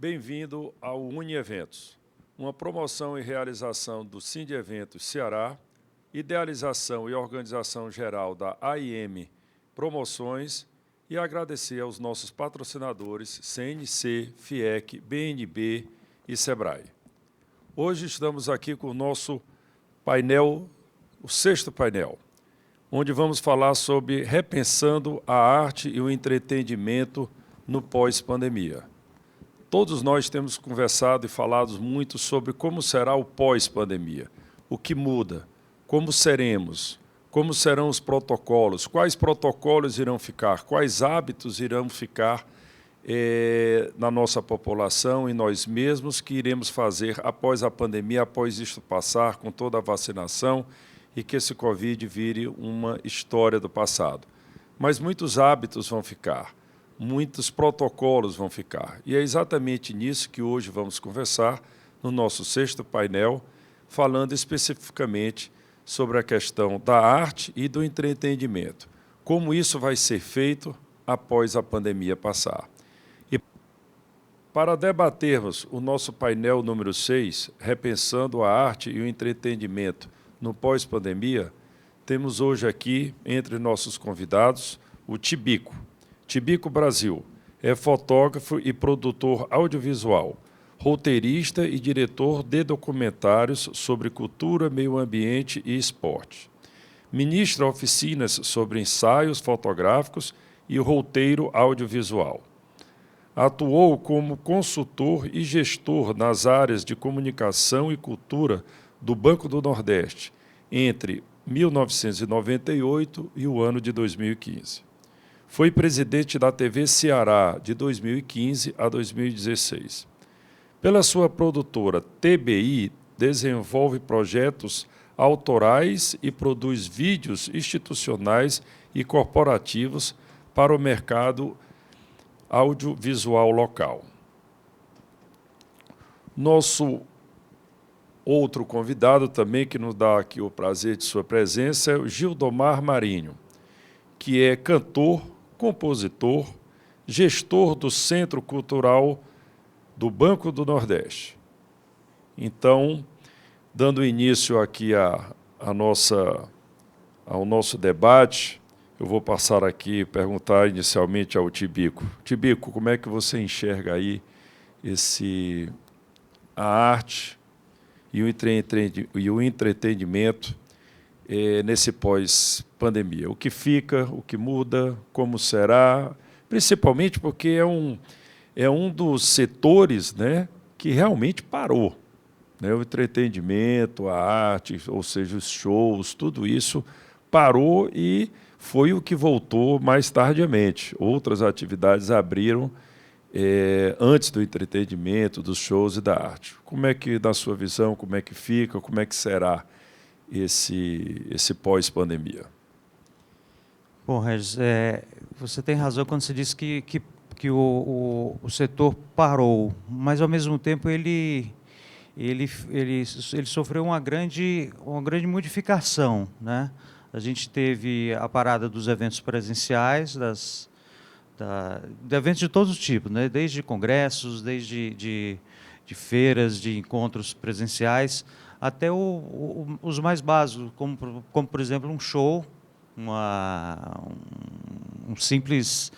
Bem-vindo ao UniEventos, uma promoção e realização do Cindy Eventos Ceará, idealização e organização geral da AIM Promoções e agradecer aos nossos patrocinadores CNC, FIEC, BNB e SEBRAE. Hoje estamos aqui com o nosso painel, o sexto painel, onde vamos falar sobre repensando a arte e o entretenimento no pós-pandemia. Todos nós temos conversado e falado muito sobre como será o pós-pandemia, o que muda, como seremos, como serão os protocolos, quais protocolos irão ficar, quais hábitos irão ficar na nossa população e nós mesmos que iremos fazer após a pandemia, após isto passar, com toda a vacinação e que esse Covid vire uma história do passado. Mas muitos hábitos vão ficar. Muitos protocolos vão ficar. E é exatamente nisso que hoje vamos conversar no nosso sexto painel, falando especificamente sobre a questão da arte e do entretenimento. Como isso vai ser feito após a pandemia passar. E para debatermos o nosso painel número 6, repensando a arte e o entretenimento no pós-pandemia, temos hoje aqui, entre nossos convidados, o Tibico. Tibico Brasil é fotógrafo e produtor audiovisual, roteirista e diretor de documentários sobre cultura, meio ambiente e esporte. Ministra oficinas sobre ensaios fotográficos e roteiro audiovisual. Atuou como consultor e gestor nas áreas de comunicação e cultura do Banco do Nordeste entre 1998 e o ano de 2015. Foi presidente da TV Ceará de 2015 a 2016. Pela sua produtora TBI, desenvolve projetos autorais e produz vídeos institucionais e corporativos para o mercado audiovisual local. Nosso outro convidado também, que nos dá aqui o prazer de sua presença, é o Gildomar Marinho, que é cantor, compositor, gestor do Centro Cultural do Banco do Nordeste. Então, dando início aqui ao nosso debate, eu vou passar aqui, perguntar inicialmente ao Tibico. Tibico, como é que você enxerga aí a arte e o entretenimento nesse pós-pandemia? O que fica, o que muda, como será, principalmente porque é um dos setores, né, que realmente parou. Né? O entretenimento, a arte, ou seja, os shows, tudo isso parou e foi o que voltou mais tardiamente. Outras atividades abriram antes do entretenimento, dos shows e da arte. Como é que, na sua visão, como é que fica, como é que será esse pós-pandemia? Bom, Regis, você tem razão quando você diz que o setor parou, mas, ao mesmo tempo, ele sofreu uma grande modificação, né? A gente teve a parada dos eventos presenciais, de eventos de todos os tipos, né? Desde congressos, desde de feiras, de encontros presenciais, até os mais básicos, como, por exemplo, um show, uma simples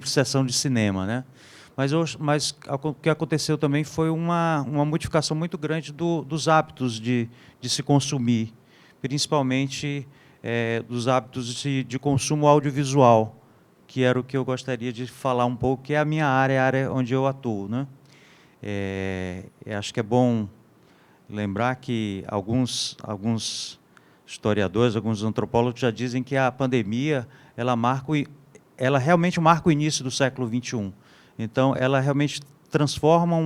sessão de cinema, né? Mas o que aconteceu também foi uma modificação muito grande dos hábitos de se consumir, principalmente dos hábitos de consumo audiovisual, que era o que eu gostaria de falar um pouco, que é a minha área, a área onde eu atuo, né? Acho que é bom lembrar que alguns historiadores, alguns antropólogos já dizem que a pandemia ela realmente marca o início do século XXI. Então, ela realmente transforma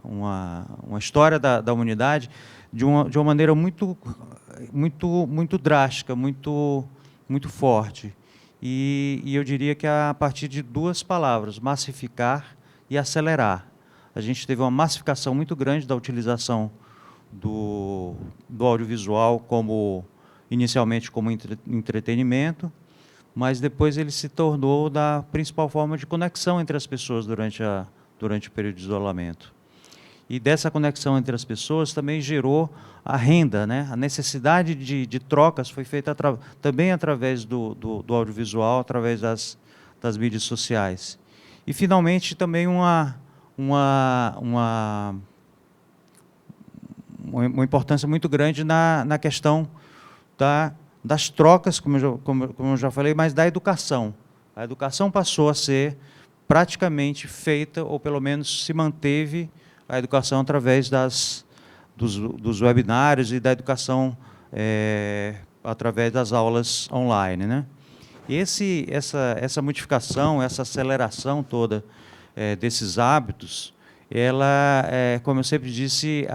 uma história da humanidade de uma maneira muito drástica, muito forte. E eu diria que a partir de duas palavras, massificar e acelerar. A gente teve uma massificação muito grande da utilização do audiovisual inicialmente como entretenimento, mas depois ele se tornou da principal forma de conexão entre as pessoas durante durante o período de isolamento. E dessa conexão entre as pessoas também gerou a renda, né? A necessidade de trocas foi feita também através do audiovisual, através das mídias sociais. E, finalmente, também uma importância muito grande na questão das trocas, como eu já falei, mas da educação. A educação passou a ser praticamente feita, ou pelo menos se manteve a educação através dos webinários e da educação através das aulas online, né? E essa modificação, essa aceleração toda desses hábitos, ela, como eu sempre disse,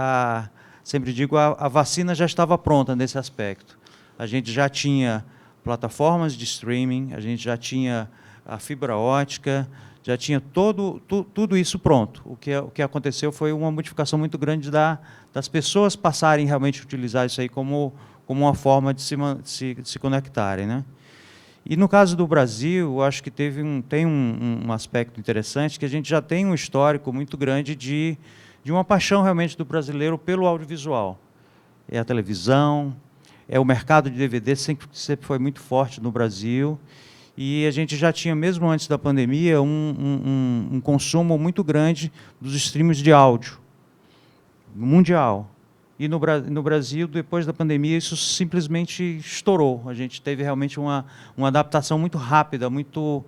sempre digo, a vacina já estava pronta nesse aspecto. A gente já tinha plataformas de streaming, a gente já tinha a fibra ótica, já tinha tudo isso pronto. O que aconteceu foi uma modificação muito grande das pessoas passarem realmente a utilizar isso aí como uma forma de se conectarem, né? E no caso do Brasil, eu acho que tem um aspecto interessante, que a gente já tem um histórico muito grande de uma paixão realmente do brasileiro pelo audiovisual. É a televisão, é o mercado de DVD, sempre foi muito forte no Brasil. E a gente já tinha, mesmo antes da pandemia, um consumo muito grande dos streams de áudio mundial. E no Brasil, depois da pandemia, isso simplesmente estourou. A gente teve realmente uma adaptação muito rápida, muito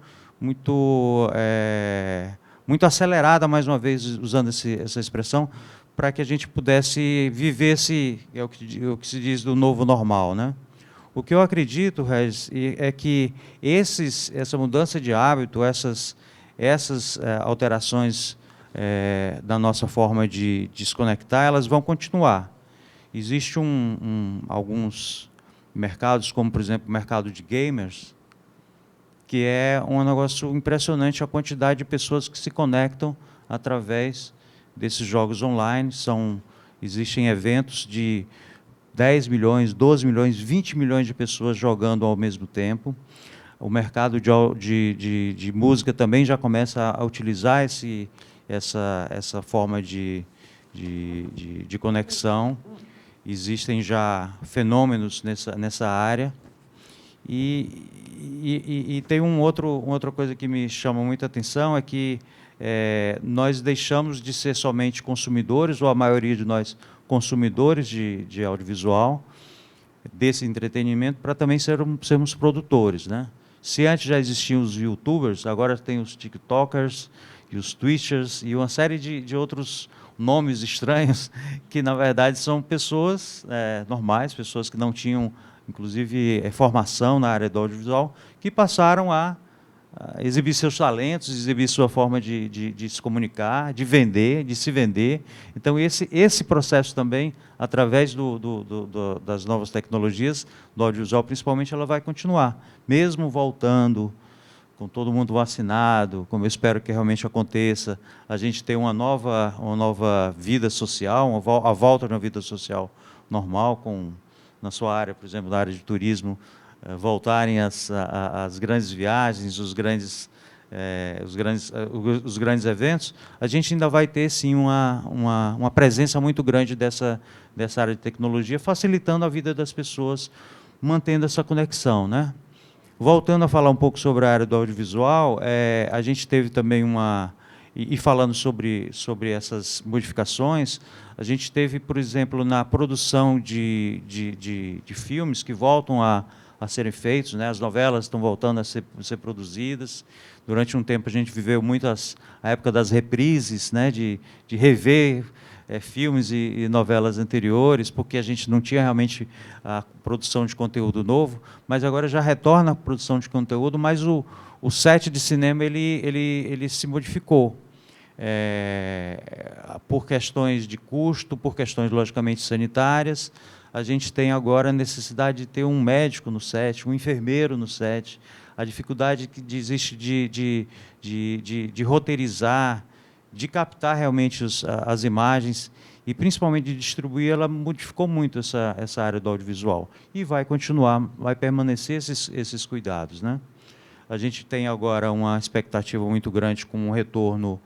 acelerada, mais uma vez, usando essa expressão, para que a gente pudesse viver o que se diz do novo normal, né? O que eu acredito, Regis, é que essa mudança de hábito, essas alterações da nossa forma de se conectar, elas vão continuar. Existem alguns mercados, como, por exemplo, o mercado de gamers, que é um negócio impressionante a quantidade de pessoas que se conectam através desses jogos online. Existem eventos de 10 milhões, 12 milhões, 20 milhões de pessoas jogando ao mesmo tempo. O mercado de música também já começa a utilizar essa forma de conexão. Existem já fenômenos nessa área. E tem uma outra coisa que me chama muita atenção, é que nós deixamos de ser somente consumidores, ou a maioria de nós consumidores de audiovisual, desse entretenimento, para também sermos produtores, né? Se antes já existiam os youtubers, agora tem os tiktokers e os twitchers e uma série de outros nomes estranhos, que na verdade são pessoas normais, pessoas que não tinham, inclusive, formação na área do audiovisual, que passaram a exibir seus talentos, exibir sua forma de se comunicar, de se vender. Então, esse processo também, através das novas tecnologias, do audiovisual principalmente, ela vai continuar, mesmo voltando, com todo mundo vacinado, como eu espero que realmente aconteça, a gente tem uma nova vida social, a volta de uma vida social normal, na sua área, por exemplo, na área de turismo, voltarem as grandes viagens, os grandes eventos, a gente ainda vai ter, sim, uma presença muito grande dessa área de tecnologia, facilitando a vida das pessoas, mantendo essa conexão, né? Voltando a falar um pouco sobre a área do audiovisual, a gente teve também falando sobre essas modificações, a gente teve, por exemplo, na produção de filmes que voltam a serem feitos, né? As novelas estão voltando a ser produzidas. Durante um tempo a gente viveu muito a época das reprises, né? De rever filmes e novelas anteriores, porque a gente não tinha realmente a produção de conteúdo novo, mas agora já retorna a produção de conteúdo, mas o set de cinema ele se modificou. Por questões de custo, por questões, logicamente, sanitárias, a gente tem agora a necessidade de ter um médico no set, um enfermeiro no set, a dificuldade que existe de roteirizar, de captar realmente as imagens e, principalmente, de distribuir, ela modificou muito essa área do audiovisual. E vai continuar, vai permanecer esses cuidados, né? A gente tem agora uma expectativa muito grande com o retorno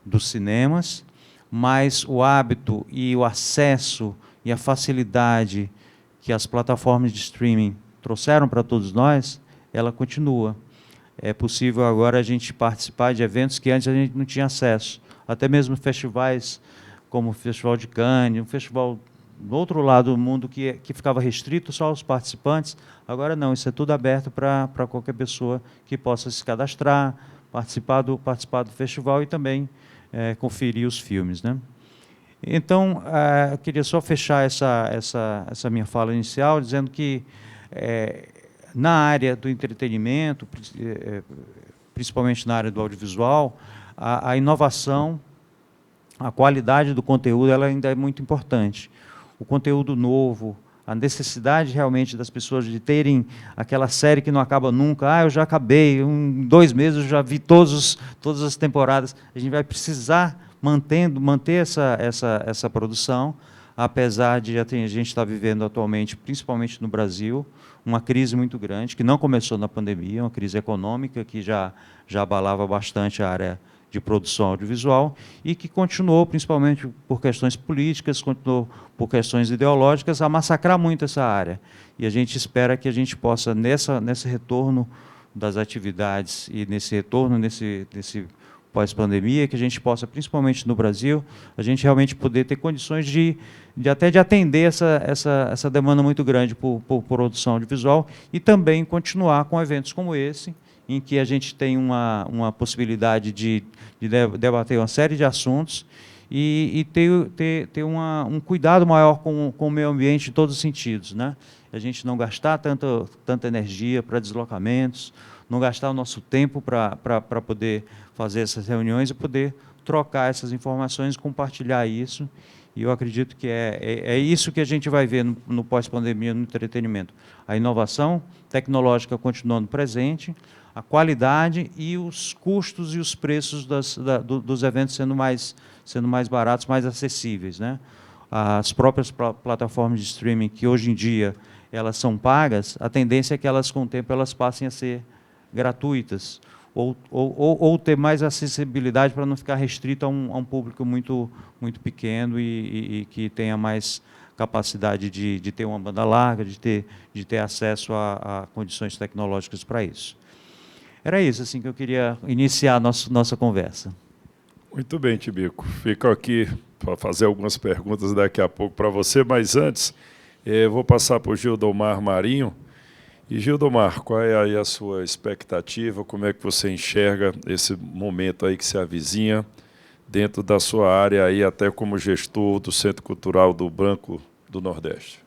dos cinemas, mas o hábito e o acesso e a facilidade que as plataformas de streaming trouxeram para todos nós, ela continua. É possível agora a gente participar de eventos que antes a gente não tinha acesso. Até mesmo festivais como o Festival de Cannes, um festival do outro lado do mundo que ficava restrito só aos participantes. Agora não, isso é tudo aberto para qualquer pessoa que possa se cadastrar, participar do festival e também conferir os filmes, né? Então, eu queria só fechar essa minha fala inicial dizendo que na área do entretenimento, principalmente na área do audiovisual, a inovação, a qualidade do conteúdo, ela ainda é muito importante. O conteúdo novo, a necessidade realmente das pessoas de terem aquela série que não acaba nunca. Eu já acabei, em 2 meses eu já vi todas as temporadas. A gente vai precisar manter essa produção, apesar de a gente estar vivendo atualmente, principalmente no Brasil, uma crise muito grande, que não começou na pandemia, uma crise econômica que já abalava bastante a área de produção audiovisual e que continuou, principalmente por questões políticas, continuou por questões ideológicas, a massacrar muito essa área. E a gente espera que a gente possa, nesse retorno das atividades e nesse retorno, nesse pós-pandemia, que a gente possa, principalmente no Brasil, a gente realmente poder ter condições de atender essa demanda muito grande por produção audiovisual e também continuar com eventos como esse, em que a gente tem uma possibilidade de debater uma série de assuntos e ter um cuidado maior com o meio ambiente em todos os sentidos, né? A gente não gastar tanta energia para deslocamentos, não gastar o nosso tempo para poder fazer essas reuniões e poder trocar essas informações, compartilhar isso. E eu acredito que é isso que a gente vai ver no pós-pandemia, no entretenimento. A inovação tecnológica continuando presente, a qualidade e os custos e os preços dos eventos sendo mais baratos, mais acessíveis, né? As próprias plataformas de streaming, que hoje em dia elas são pagas, a tendência é que elas, com o tempo, elas passem a ser gratuitas, ou ter mais acessibilidade para não ficar restrito a um público muito pequeno e que tenha mais capacidade de ter uma banda larga, de ter acesso a condições tecnológicas para isso. Era isso assim, que eu queria iniciar a nossa conversa. Muito bem, Tibico. Fico aqui para fazer algumas perguntas daqui a pouco para você, mas antes, vou passar para o Gildomar Marinho. E, Gildomar, qual é aí a sua expectativa? Como é que você enxerga esse momento aí que se avizinha dentro da sua área, aí, até como gestor do Centro Cultural do Banco do Nordeste?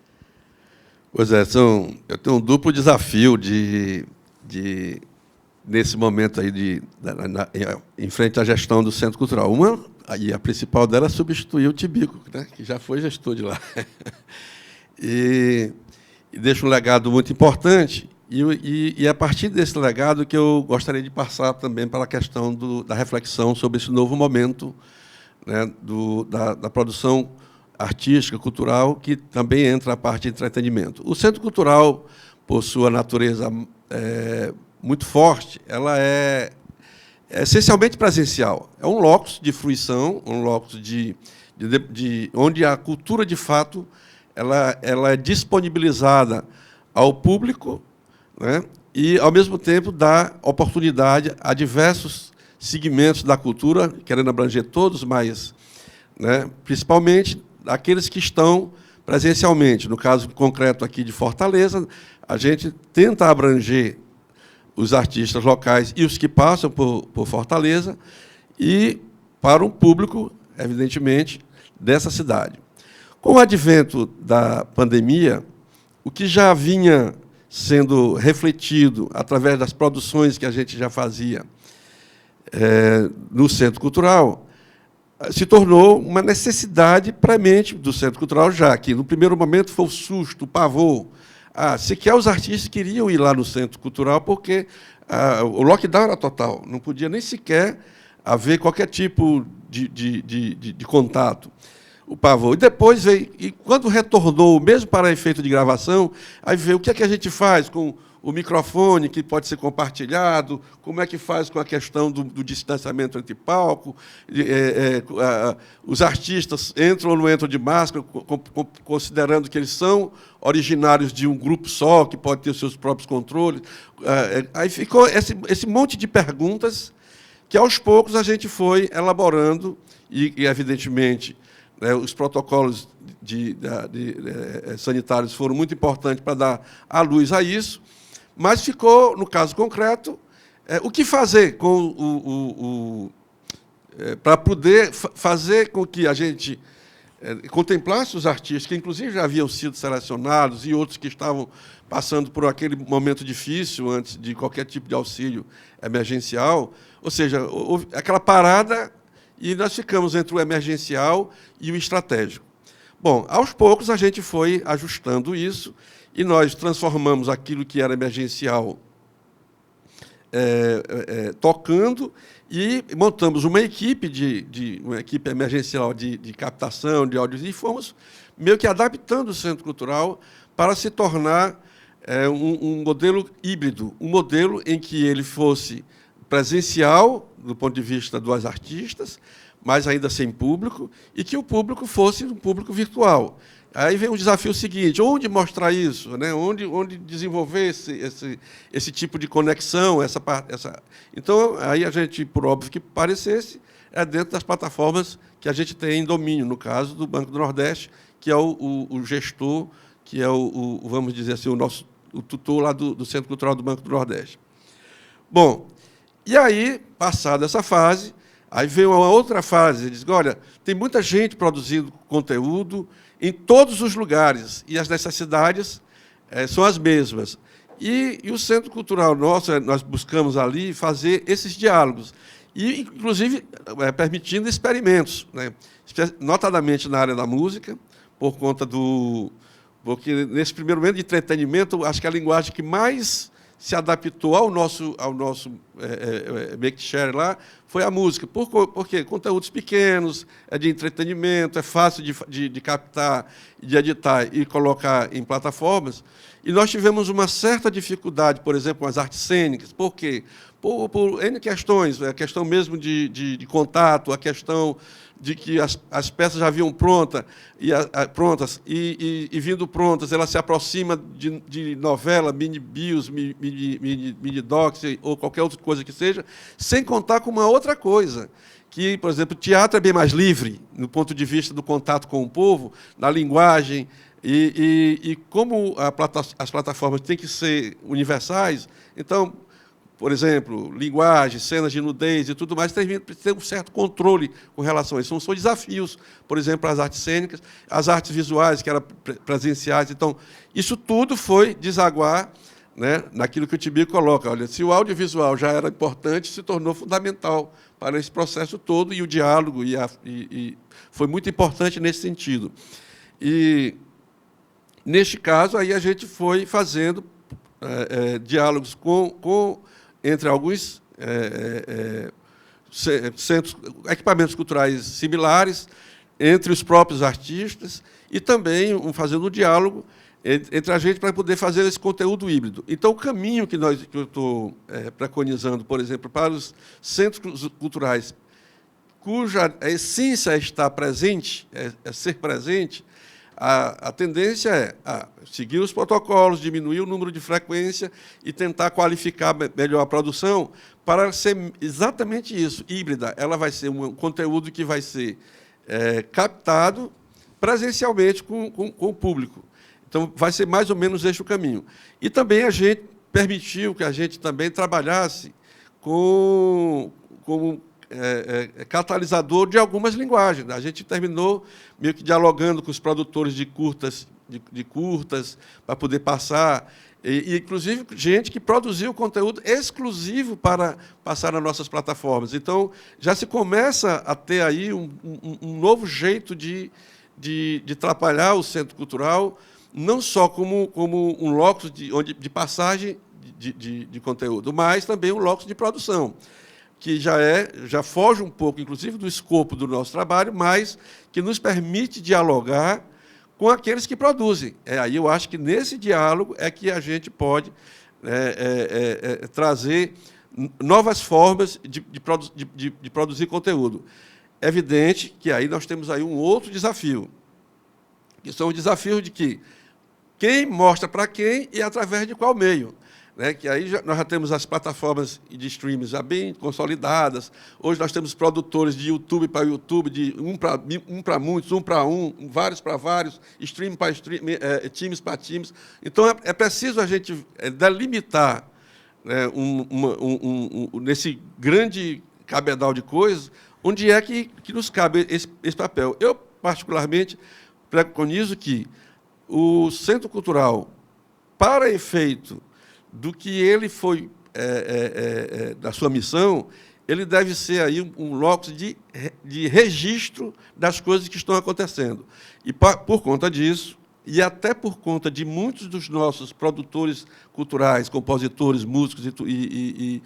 Pois é, eu tenho um duplo desafio nesse momento aí em frente à gestão do Centro Cultural. Uma, e a principal dela é substituir o Tibico, né, que já foi gestor de lá. E deixa um legado muito importante, e a partir desse legado que eu gostaria de passar também para a questão da reflexão sobre esse novo momento, né, da produção artística, cultural, que também entra a parte de entretenimento. O Centro Cultural, por sua natureza muito forte, ela é essencialmente presencial. É um locus de fruição, um locus onde a cultura, de fato, ela é disponibilizada ao público, né, e, ao mesmo tempo, dá oportunidade a diversos segmentos da cultura, querendo abranger todos, mas, né, principalmente aqueles que estão presencialmente. No caso concreto aqui de Fortaleza, a gente tenta abranger os artistas locais e os que passam por Fortaleza e para um público, evidentemente, dessa cidade. Com o advento da pandemia, o que já vinha sendo refletido através das produções que a gente já fazia no Centro Cultural, se tornou uma necessidade premente do Centro Cultural, já que, no primeiro momento, foi o susto, o pavor. Sequer os artistas queriam ir lá no Centro Cultural, porque o lockdown era total, não podia nem sequer haver qualquer tipo de contato. O pavor. E depois veio, e quando retornou, mesmo para efeito de gravação, aí veio o que é que a gente faz com o microfone que pode ser compartilhado, como é que faz com a questão do distanciamento entre palco, os artistas entram ou não entram de máscara, considerando que eles são originários de um grupo só, que pode ter os seus próprios controles. Aí ficou esse monte de perguntas que, aos poucos, a gente foi elaborando, e evidentemente, os protocolos sanitários foram muito importantes para dar à luz a isso, mas ficou, no caso concreto, o que fazer para poder fazer com que a gente contemplasse os artistas, que inclusive já haviam sido selecionados, e outros que estavam passando por aquele momento difícil antes de qualquer tipo de auxílio emergencial. Ou seja, houve aquela parada e nós ficamos entre o emergencial e o estratégico. Bom, aos poucos a gente foi ajustando isso e nós transformamos aquilo que era emergencial tocando e montamos uma equipe uma equipe emergencial de captação de áudios e fomos meio que adaptando o Centro Cultural para se tornar um modelo híbrido, um modelo em que ele fosse presencial, do ponto de vista dos artistas, mas ainda sem público, e que o público fosse um público virtual. Aí vem o desafio seguinte: onde mostrar isso, né? Onde desenvolver esse tipo de conexão, Então, aí a gente, por óbvio que parecesse, dentro das plataformas que a gente tem em domínio, no caso do Banco do Nordeste, que é o gestor, que é vamos dizer assim, o tutor lá do Centro Cultural do Banco do Nordeste. Bom, e aí, passada essa fase, aí vem uma outra fase, diz: olha, tem muita gente produzindo conteúdo em todos os lugares, e as necessidades são as mesmas. E o Centro Cultural nosso, nós buscamos ali fazer esses diálogos, e, inclusive, permitindo experimentos, né? Notadamente na área da música, por conta porque, nesse primeiro momento de entretenimento, acho que a linguagem que mais se adaptou ao nosso make share lá foi a música. Por quê? Conteúdos pequenos, de entretenimento, é fácil de captar, de editar e colocar em plataformas. E nós tivemos uma certa dificuldade, por exemplo, com as artes cênicas. Por quê? Por N questões, a questão mesmo de contato, a questão de que as peças já vinham prontas, e vindo prontas, ela se aproxima de novela, mini-bios, mini-docs, ou qualquer outra coisa que seja, sem contar com uma outra coisa, que, por exemplo, o teatro é bem mais livre, no ponto de vista do contato com o povo, na linguagem, e como as plataformas têm que ser universais, então, por exemplo, linguagem, cenas de nudez e tudo mais, tem que ter um certo controle com relação a isso. São desafios, por exemplo, as artes cênicas, as artes visuais, que eram presenciais. Então, isso tudo foi desaguar, né, naquilo que o Tibico coloca. Olha, se o audiovisual já era importante, se tornou fundamental para esse processo todo, e o diálogo e foi muito importante nesse sentido. E, neste caso, aí a gente foi fazendo diálogos entre alguns centros, equipamentos culturais similares, entre os próprios artistas, e também fazendo um diálogo entre a gente para poder fazer esse conteúdo híbrido. Então, o caminho que eu estou preconizando, por exemplo, para os centros culturais cuja essência é estar presente, ser presente, a tendência é seguir os protocolos, diminuir o número de frequência e tentar qualificar melhor a produção para ser exatamente isso, híbrida. Ela vai ser um conteúdo que vai ser captado presencialmente com o público. Então, vai ser mais ou menos este o caminho. E também a gente permitiu que a gente também trabalhasse como catalisador de algumas linguagens. A gente terminou meio que dialogando com os produtores de curtas, para poder passar, e inclusive gente que produziu conteúdo exclusivo para passar nas nossas plataformas. Então, já se começa a ter aí um novo jeito de trabalhar o Centro Cultural, não só como um locus de passagem de conteúdo, mas também um locus de produção, que já foge um pouco, inclusive, do escopo do nosso trabalho, mas que nos permite dialogar com aqueles que produzem. Aí eu acho que, nesse diálogo, é que a gente pode trazer novas formas de produzir conteúdo. É evidente que aí nós temos aí um outro desafio, que são os desafios de que quem mostra para quem e através de qual meio. Né? Que aí nós já temos as plataformas de streams já bem consolidadas. Hoje nós temos produtores de YouTube para YouTube, de um para muitos, um para um, vários para vários, stream para stream, times para times. Então, é preciso a gente delimitar, né, nesse grande cabedal de coisas, onde é que nos cabe esse papel. Eu, particularmente, preconizo que o Centro Cultural, para efeito do que ele foi, da sua missão, ele deve ser aí um locus de registro das coisas que estão acontecendo. E, por conta disso, e até por conta de muitos dos nossos produtores culturais, compositores, músicos, e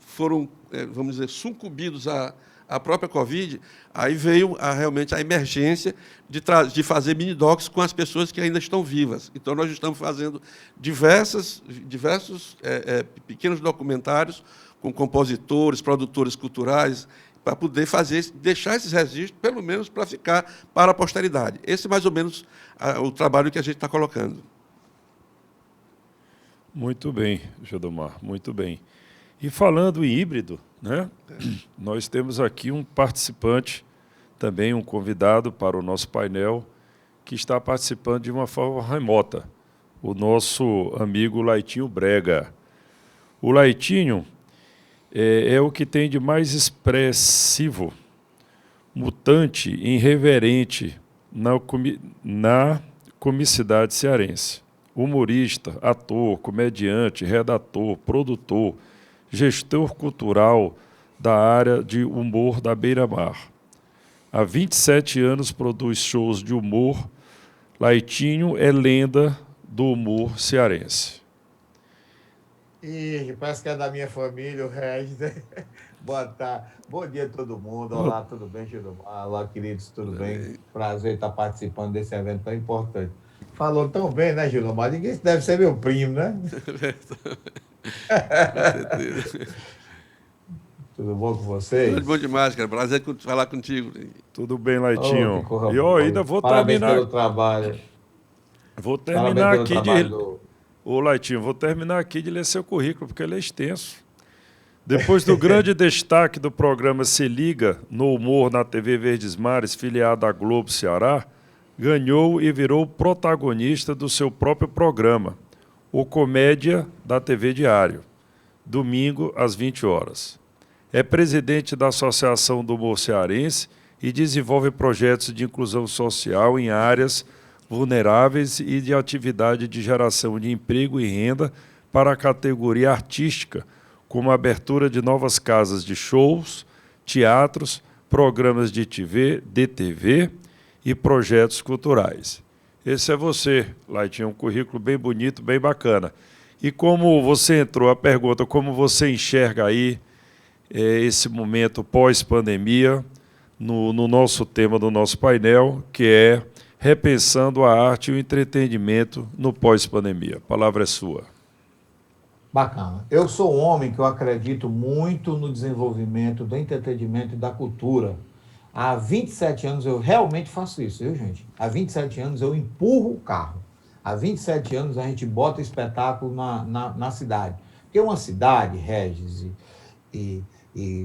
foram, vamos dizer, sucumbidos à própria Covid, aí veio realmente a emergência de fazer mini-docs com as pessoas que ainda estão vivas. Então, nós estamos fazendo diversos pequenos documentários com compositores, produtores culturais, para poder deixar esses registros, pelo menos para ficar para a posteridade. Esse é mais ou menos o trabalho que a gente está colocando. Muito bem, Gildomar, muito bem. E falando em híbrido, né, nós temos aqui um participante, também um convidado para o nosso painel, que está participando de uma forma remota, o nosso amigo Laitinho Brega. O Laitinho é o que tem de mais expressivo, mutante e irreverente na comicidade cearense. Humorista, ator, comediante, redator, produtor, gestor cultural da área de humor da Beira-Mar. Há 27 anos produz shows de humor. Laitinho é lenda do humor cearense. Ih, parece que é da minha família, o Regis. Boa tarde. Bom dia a todo mundo. Olá, tudo bem, Gildomar? Olá, queridos, tudo bem? Prazer estar participando desse evento tão importante. Falou tão bem, né, Gildomar? Ninguém deve ser meu primo, né? Tudo bom com vocês? Tudo bom demais, cara. Prazer falar contigo. Tudo bem, Laitinho. Oh, e eu ainda vou Parabéns terminar. pelo trabalho. Vou terminar aqui de. Ô, Laitinho, vou terminar aqui de ler seu currículo, porque ele é extenso. Depois do grande destaque do programa Se Liga, no humor na TV Verdes Mares, filiada à Globo Ceará, ganhou e virou protagonista do seu próprio programa, o Comédia da TV Diário, domingo às 20 horas. É presidente da Associação do Humor Cearense e desenvolve projetos de inclusão social em áreas vulneráveis e de atividade de geração de emprego e renda para a categoria artística, como a abertura de novas casas de shows, teatros, programas de TV, DTV e projetos culturais. Esse é você, Laitinho, um currículo bem bonito, bem bacana. E como você entrou, a pergunta, como você enxerga aí esse momento pós-pandemia no nosso tema do nosso painel, que é repensando a arte e o entretenimento no pós-pandemia. A palavra é sua. Bacana. Eu sou um homem que eu acredito muito no desenvolvimento do entretenimento e da cultura. Há 27 anos eu realmente faço isso, viu, gente? Há 27 anos eu empurro o carro. Há 27 anos a gente bota espetáculo na cidade. Porque uma cidade, Regis, e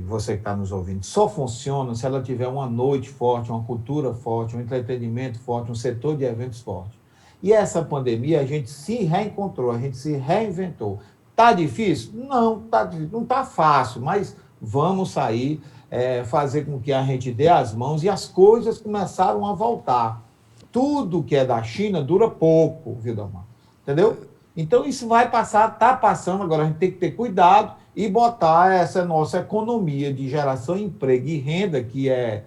você que está nos ouvindo, só funciona se ela tiver uma noite forte, uma cultura forte, um entretenimento forte, um setor de eventos forte. E essa pandemia a gente se reencontrou, a gente se reinventou. Está difícil? Não, não está fácil, mas vamos sair, fazer com que a gente dê as mãos e as coisas começaram a voltar. Tudo que é da China dura pouco, Gildomar, entendeu? Então isso vai passar, está passando, agora a gente tem que ter cuidado e botar essa nossa economia de geração de emprego e renda, que é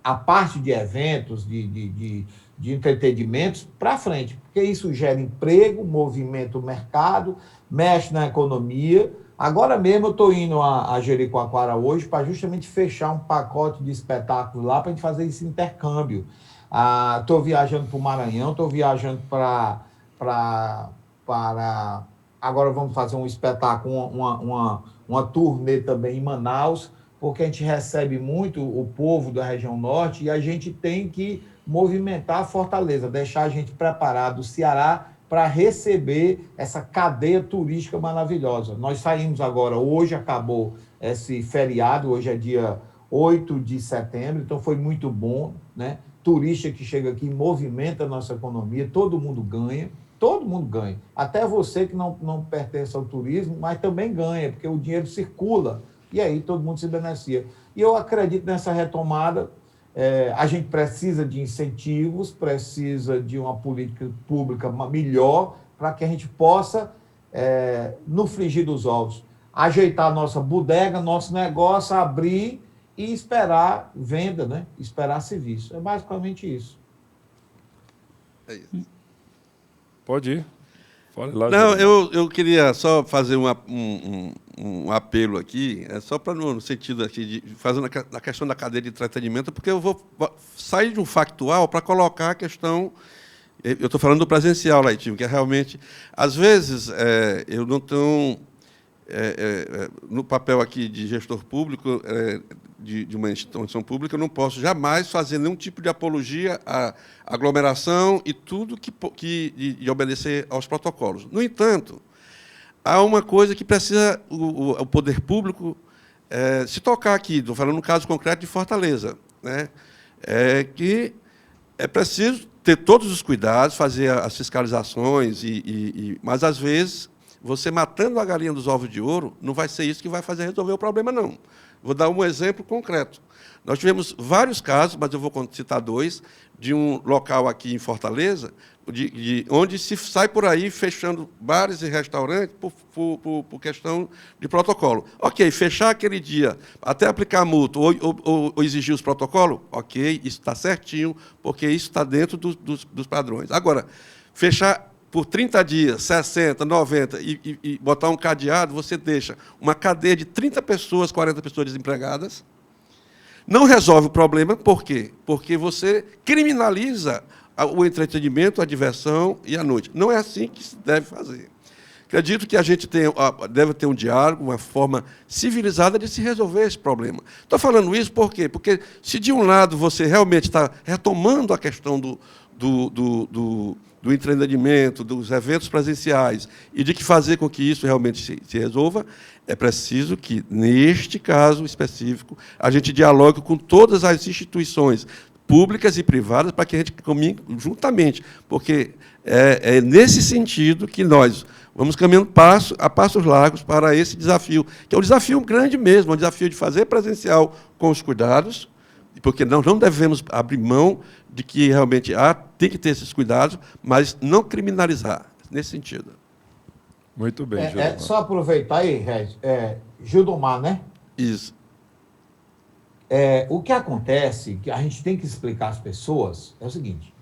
a parte de eventos, de entretenimentos, para frente, porque isso gera emprego, movimenta o mercado, mexe na economia. Agora mesmo eu estou indo a Jericoacoara hoje para justamente fechar um pacote de espetáculos lá para a gente fazer esse intercâmbio. Estou viajando para o Maranhão, estou viajando para agora vamos fazer um espetáculo, uma turnê também em Manaus, porque a gente recebe muito o povo da região norte e a gente tem que movimentar a Fortaleza, deixar a gente preparado, o Ceará, para receber essa cadeia turística maravilhosa. Nós saímos agora, hoje acabou esse feriado, hoje é dia 8 de setembro, então foi muito bom, né? Turista que chega aqui movimenta a nossa economia, todo mundo ganha, até você que não pertence ao turismo, mas também ganha, porque o dinheiro circula, e aí todo mundo se beneficia. E eu acredito nessa retomada. A gente precisa de incentivos, precisa de uma política pública melhor para que a gente possa, no frigir dos ovos, ajeitar a nossa bodega, nosso negócio, abrir e esperar venda, né? Esperar serviço. É basicamente isso. É isso. Pode ir. Fale lá, Não, Júlio. eu queria só fazer um apelo aqui, só para no sentido aqui de fazendo na questão da cadeia de entretenimento, porque eu vou sair de um factual para colocar a questão. Eu estou falando do presencial, Laitinho, que é realmente, às vezes, eu não estou no papel aqui de gestor público, de uma instituição pública, eu não posso jamais fazer nenhum tipo de apologia à aglomeração e tudo de obedecer aos protocolos. No entanto, há uma coisa que precisa o poder público se tocar aqui. Estou falando no caso concreto de Fortaleza, né? Que é preciso ter todos os cuidados, fazer as fiscalizações, mas, às vezes, você matando a galinha dos ovos de ouro, não vai ser isso que vai fazer resolver o problema, não. Vou dar um exemplo concreto. Nós tivemos vários casos, mas eu vou citar dois, de um local aqui em Fortaleza, onde se sai por aí fechando bares e restaurantes por questão de protocolo. Ok, fechar aquele dia, até aplicar multa ou exigir os protocolos, ok, isso está certinho, porque isso está dentro dos padrões. Agora, fechar por 30 dias, 60, 90, e botar um cadeado, você deixa uma cadeia de 30 pessoas, 40 pessoas desempregadas. Não resolve o problema, por quê? Porque você criminaliza o entretenimento, a diversão e a noite. Não é assim que se deve fazer. Acredito que a gente deve ter um diálogo, uma forma civilizada de se resolver esse problema. Estou falando isso por quê? Porque se, de um lado, você realmente está retomando a questão do entretenimento, dos eventos presenciais, e de que fazer com que isso realmente se resolva, é preciso que, neste caso específico, a gente dialogue com todas as instituições públicas e privadas para que a gente caminhe juntamente, porque é nesse sentido que nós vamos caminhando a passos largos para esse desafio, que é um desafio grande mesmo, um desafio de fazer presencial com os cuidados, porque nós não devemos abrir mão de que realmente tem que ter esses cuidados, mas não criminalizar, nesse sentido. Muito bem, Gildomar. Só aproveitar aí, Regis, Gildomar, né? Isso. O que acontece, que a gente tem que explicar às pessoas, é o seguinte: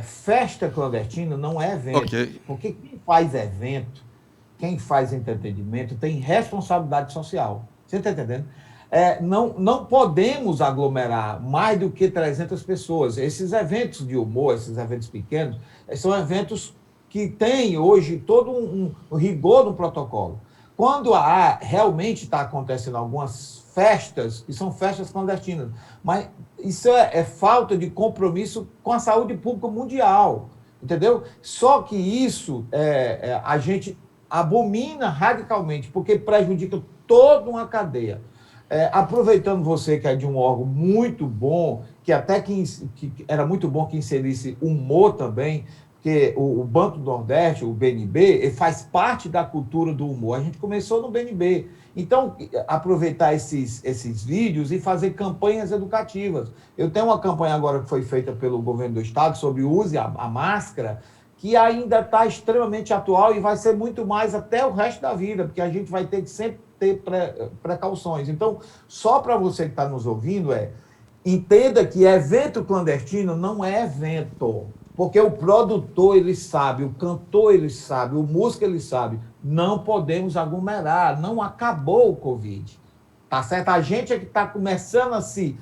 festa clandestina não é evento. Okay. Porque quem faz evento, quem faz entretenimento, tem responsabilidade social. Você está entendendo? Não podemos aglomerar mais do que 300 pessoas. Esses eventos de humor, esses eventos pequenos, são eventos que têm hoje todo um rigor no protocolo. Quando realmente está acontecendo algumas festas, que são festas clandestinas, mas isso é falta de compromisso com a saúde pública mundial, entendeu? Só que isso a gente abomina radicalmente, porque prejudica toda uma cadeia. Aproveitando você que é de um órgão muito bom, que até que era muito bom que inserisse humor também, porque o Banco do Nordeste, o BNB, ele faz parte da cultura do humor. A gente começou no BNB. Então, aproveitar esses vídeos e fazer campanhas educativas. Eu tenho uma campanha agora que foi feita pelo governo do Estado sobre o use a máscara, que ainda está extremamente atual e vai ser muito mais até o resto da vida, porque a gente vai ter que sempre ter precauções. Então, só para você que está nos ouvindo, entenda que evento clandestino não é evento, porque o produtor, ele sabe, o cantor, ele sabe, o músico, ele sabe, não podemos aglomerar, não acabou o Covid, tá certo? A gente é que está começando a se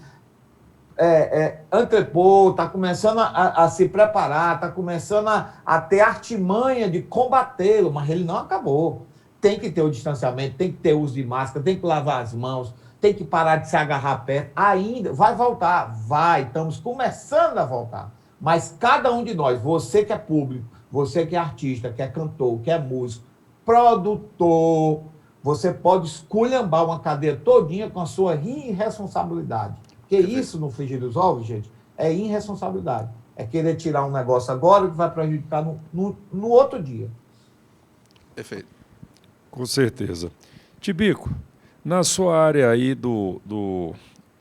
entrepô, está começando a se preparar, está começando a ter artimanha de combatê-lo, mas ele não acabou. Tem que ter o distanciamento, tem que ter uso de máscara, tem que lavar as mãos, tem que parar de se agarrar perto. Ainda vai voltar, estamos começando a voltar. Mas cada um de nós, você que é público, você que é artista, que é cantor, que é músico, produtor, você pode esculhambar uma cadeia todinha com a sua irresponsabilidade. Porque isso, no frigir dos ovos, gente, é irresponsabilidade. É querer tirar um negócio agora que vai prejudicar no outro dia. Perfeito. Com certeza. Tibico, na sua área aí do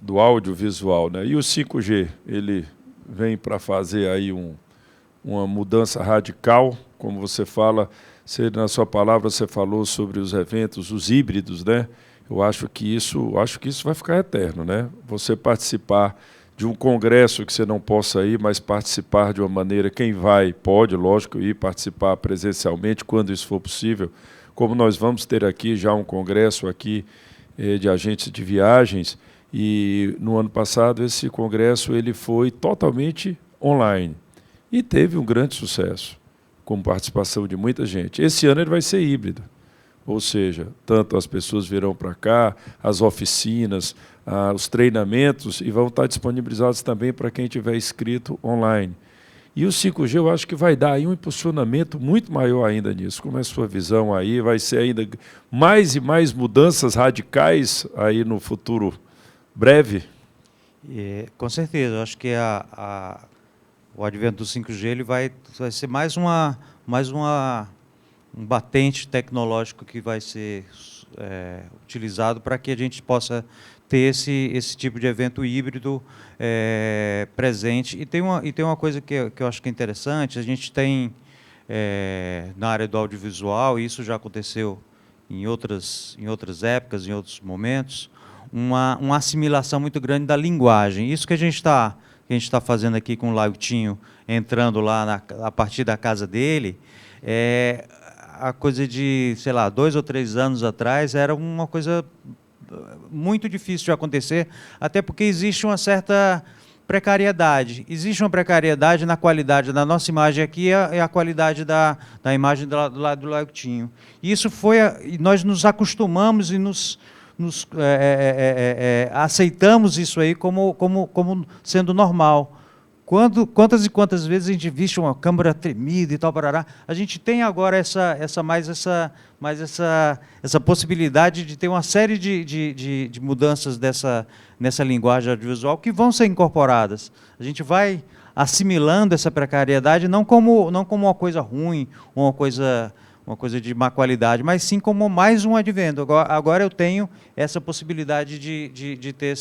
audiovisual, né? E o 5G, ele vem para fazer aí uma mudança radical, como você fala, na sua palavra você falou sobre os eventos, os híbridos, né? Eu acho que isso vai ficar eterno, né? Você participar de um congresso que você não possa ir, mas participar de uma maneira, quem vai pode, lógico, ir participar presencialmente quando isso for possível. Como nós vamos ter aqui já um congresso aqui de agentes de viagens, e no ano passado esse congresso ele foi totalmente online e teve um grande sucesso, com participação de muita gente. Esse ano ele vai ser híbrido. Ou seja, tanto as pessoas virão para cá, as oficinas, os treinamentos, e vão estar disponibilizados também para quem tiver inscrito online. E o 5G eu acho que vai dar aí um impulsionamento muito maior ainda nisso. Como é a sua visão aí? Vai ser ainda mais e mais mudanças radicais aí no futuro breve? Com certeza, eu acho que o advento do 5G ele vai ser mais um batente tecnológico que vai ser utilizado para que a gente possa ter esse tipo de evento híbrido presente. E tem uma coisa que eu acho que é interessante, a gente tem, na área do audiovisual, e isso já aconteceu em outras épocas, em outros momentos, uma assimilação muito grande da linguagem. Isso que a gente está fazendo aqui com o Lautinho, entrando lá a partir da casa dele, a coisa de, sei lá, 2 ou 3 anos atrás, era uma coisa muito difícil de acontecer, até porque existe uma certa precariedade. Existe uma precariedade na qualidade da nossa imagem aqui e a qualidade da imagem do lado do Lautinho. Isso e nós nos acostumamos e aceitamos isso aí como sendo normal. Quantas e quantas vezes a gente viste uma câmera tremida e tal, parará. A gente tem agora essa possibilidade de ter uma série de mudanças nessa linguagem audiovisual que vão ser incorporadas. A gente vai assimilando essa precariedade não como uma coisa ruim, uma coisa de má qualidade, mas sim como mais um advento. Agora eu tenho essa possibilidade de ter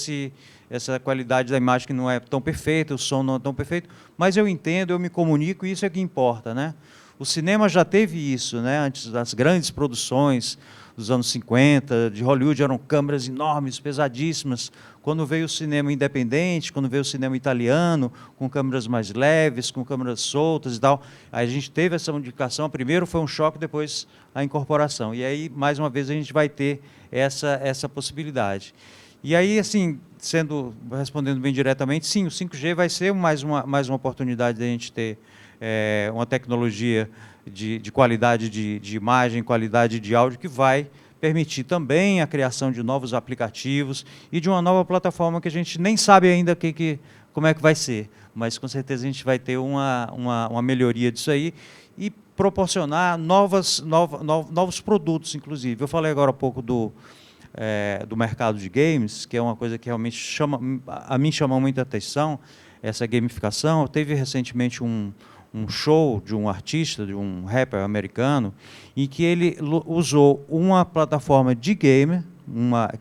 essa qualidade da imagem que não é tão perfeita, o som não é tão perfeito, mas eu entendo, eu me comunico, e isso é que importa, né? O cinema já teve isso, né? Antes das grandes produções dos anos 50, de Hollywood, eram câmeras enormes, pesadíssimas. Quando veio o cinema independente, quando veio o cinema italiano, com câmeras mais leves, com câmeras soltas e tal, aí a gente teve essa modificação. Primeiro foi um choque, depois a incorporação. E aí, mais uma vez, a gente vai ter essa possibilidade. E aí, assim, respondendo bem diretamente, sim, o 5G vai ser mais uma oportunidade de a gente ter uma tecnologia de qualidade de imagem, qualidade de áudio, que vai permitir também a criação de novos aplicativos e de uma nova plataforma que a gente nem sabe ainda como é que vai ser, mas com certeza a gente vai ter uma melhoria disso aí e proporcionar novos produtos, inclusive. Eu falei agora há pouco do mercado de games, que é uma coisa que realmente chama muita atenção, essa gamificação. Teve recentemente um show de um artista, de um rapper americano, em que ele usou uma plataforma de game,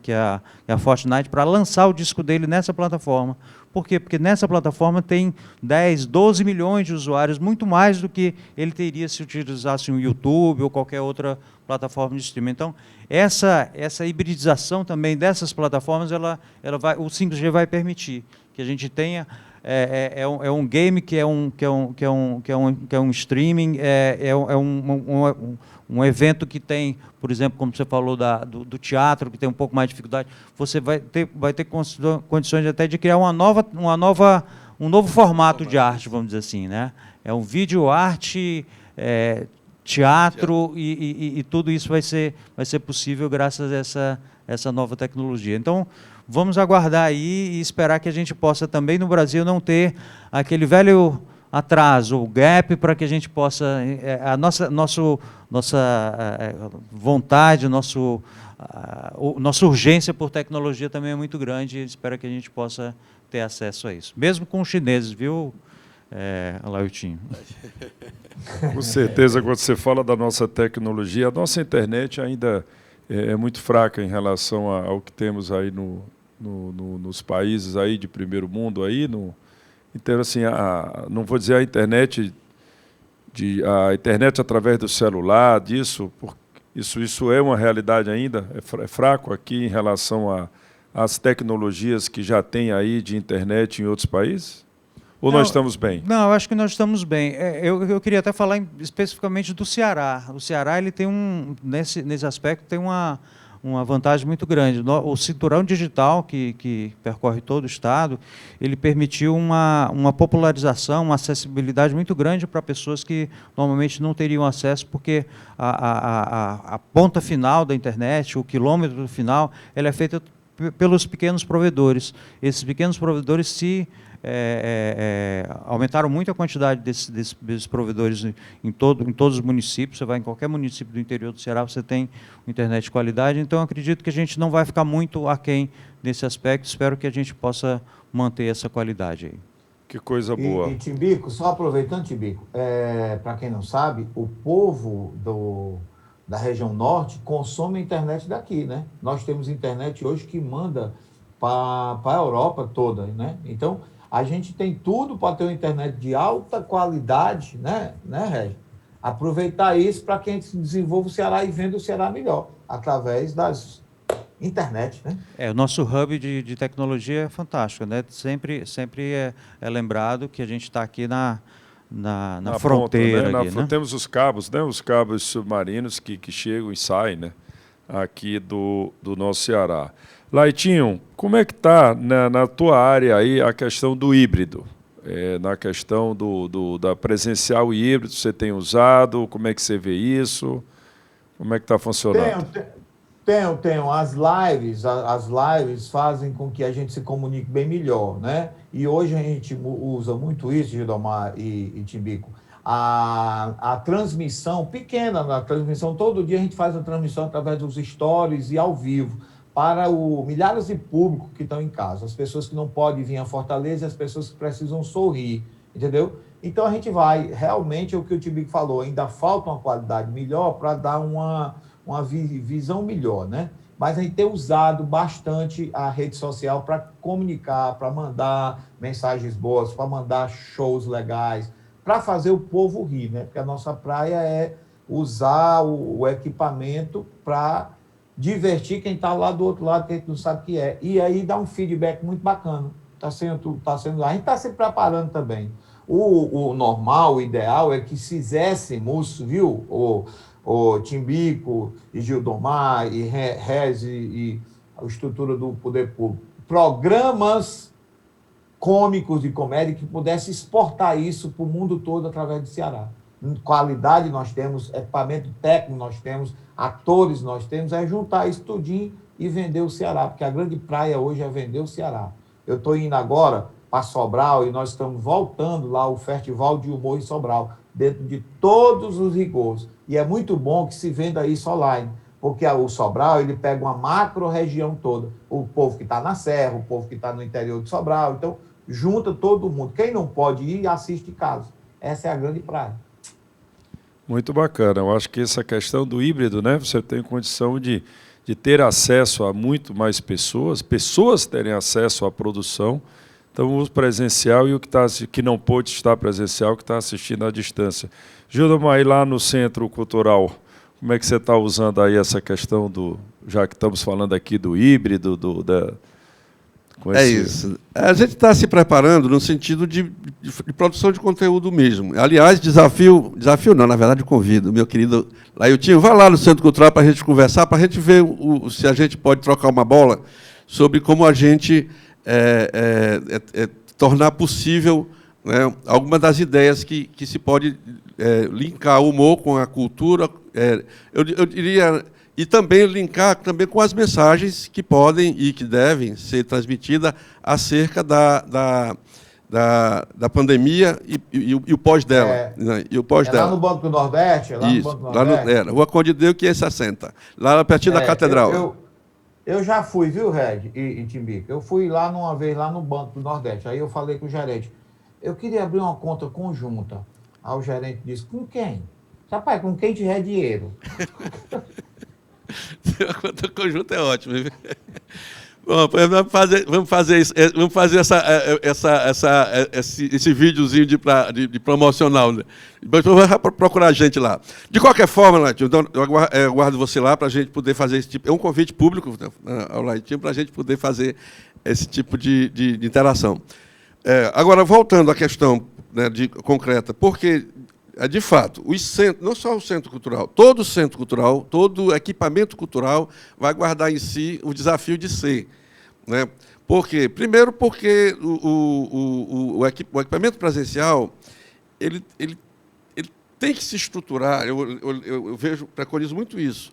que é a Fortnite, para lançar o disco dele nessa plataforma. Por quê? Porque nessa plataforma tem 10, 12 milhões de usuários, muito mais do que ele teria se utilizasse um YouTube ou qualquer outra plataforma de streaming. Então, essa hibridização também dessas plataformas, o 5G vai permitir que a gente tenha é um game que é um streaming, um evento que tem, por exemplo, como você falou do teatro, que tem um pouco mais de dificuldade, você vai ter condições até de criar um novo formato de arte, vamos dizer assim, né? É um vídeo arte, teatro e tudo isso vai ser possível graças a essa nova tecnologia. Então, vamos aguardar aí e esperar que a gente possa também no Brasil não ter aquele velho atraso, o gap, para que a gente possa... nossa vontade, nossa urgência por tecnologia também é muito grande e espero que a gente possa ter acesso a isso. Mesmo com os chineses, viu, Alailtinho? Com certeza, quando você fala da nossa tecnologia, a nossa internet ainda é muito fraca em relação ao que temos aí nos países aí de primeiro mundo aí, então assim, não vou dizer a internet através do celular, isso é uma realidade ainda, é fraco aqui em relação às tecnologias que já tem aí de internet em outros países? Ou nós estamos bem? Não, eu acho que nós estamos bem. Eu queria até falar especificamente do Ceará. O Ceará ele tem nesse aspecto tem uma vantagem muito grande. O cinturão digital que percorre todo o estado, ele permitiu uma popularização, uma acessibilidade muito grande para pessoas que normalmente não teriam acesso, porque a ponta final da internet, o quilômetro final, ela é feita pelos pequenos provedores. Esses pequenos provedores aumentaram muito a quantidade desses provedores em todos os municípios. Você vai em qualquer município do interior do Ceará, você tem internet de qualidade. Então, acredito que a gente não vai ficar muito aquém nesse aspecto. Espero que a gente possa manter essa qualidade aí. Que coisa boa. E Timbico, só aproveitando, Timbico, para quem não sabe, o povo da região norte consome a internet daqui, né? Nós temos internet hoje que manda para a Europa toda, né? Então, a gente tem tudo para ter uma internet de alta qualidade, né, Regi? Aproveitar isso para que a gente desenvolva o Ceará e venda o Ceará melhor, através das internet, né? O nosso hub de tecnologia é fantástico, né? Sempre é lembrado que a gente está aqui na fronteira. Ponta, né? Aqui, né? Temos os cabos, né? Os cabos submarinos que chegam e saem, né? Aqui do nosso Ceará. Laitinho, como é que está na tua área aí a questão do híbrido? Na questão da presencial e híbrido, você tem usado? Como é que você vê isso? Como é que está funcionando? Tenho. As lives fazem com que a gente se comunique bem melhor, né? E hoje a gente usa muito isso, Gildomar e Timbico. A transmissão pequena, todo dia a gente faz a transmissão através dos stories e ao vivo, para milhares de público que estão em casa, as pessoas que não podem vir a Fortaleza e as pessoas que precisam sorrir, entendeu? Então a gente vai, realmente é o que o Timbico falou, ainda falta uma qualidade melhor para dar uma visão melhor, né? Mas a gente tem usado bastante a rede social para comunicar, para mandar mensagens boas, para mandar shows legais, para fazer o povo rir, né? Porque a nossa praia é usar o equipamento para divertir quem está lá do outro lado, que a gente não sabe o que é. E aí dá um feedback muito bacana. A gente está se preparando também. O normal, o ideal é que fizéssemos, viu, o Timbico e Gildomar e Rezi e a estrutura do poder público, programas cômicos de comédia que pudesse exportar isso para o mundo todo através do Ceará. Qualidade nós temos, equipamento técnico nós temos, atores nós temos, é juntar isso tudinho e vender o Ceará, porque a grande praia hoje é vender o Ceará. Eu estou indo agora para Sobral e nós estamos voltando lá o Festival de Humor em Sobral, dentro de todos os rigores. E é muito bom que se venda isso online, porque o Sobral ele pega uma macro-região toda, o povo que está na Serra, o povo que está no interior de Sobral, então junta todo mundo. Quem não pode ir, assiste em casa. Essa é a grande praia. Muito bacana. Eu acho que essa questão do híbrido, né? Você tem condição de ter acesso a muito mais pessoas terem acesso à produção. Então, o presencial e o que não pôde estar presencial, que está assistindo à distância. Gildomar, aí lá no Centro Cultural, como é que você está usando aí essa questão já que estamos falando aqui do híbrido, É isso. A gente está se preparando no sentido de produção de conteúdo mesmo. Aliás, desafio não, na verdade, convido, meu querido Lailtinho, vá lá no Centro Cultural para a gente conversar, para a gente ver se a gente pode trocar uma bola sobre como a gente tornar possível, né, alguma das ideias que se pode linkar o humor com a cultura, eu diria, e também linkar também com as mensagens que podem e que devem ser transmitidas acerca da pandemia e o pós dela. Né, e o pós dela. Lá no Banco do Nordeste? Lá no Banco do Nordeste? Rua Conde Deu, 560, lá pertinho da Catedral. Eu já fui, viu, Red e Timbica? Eu fui lá uma vez, lá no Banco do Nordeste. Aí eu falei com o gerente, eu queria abrir uma conta conjunta. Aí o gerente disse, com quem? Rapaz, com quem tiver dinheiro. A conta conjunta é ótimo. Bom, vamos fazer esse videozinho de promocional. Né? Depois eu vou procurar a gente lá. De qualquer forma, Laitinho, então, eu aguardo você lá para a gente poder fazer esse tipo. É um convite público, né, ao Laitinho, para a gente poder fazer esse tipo de interação. Agora, voltando à questão, né, concreta, porque, de fato, não só o centro cultural, todo centro cultural, todo equipamento cultural vai guardar em si o desafio de ser. Né? Por quê? Primeiro, porque o equipamento presencial ele tem que se estruturar, eu preconizo muito isso,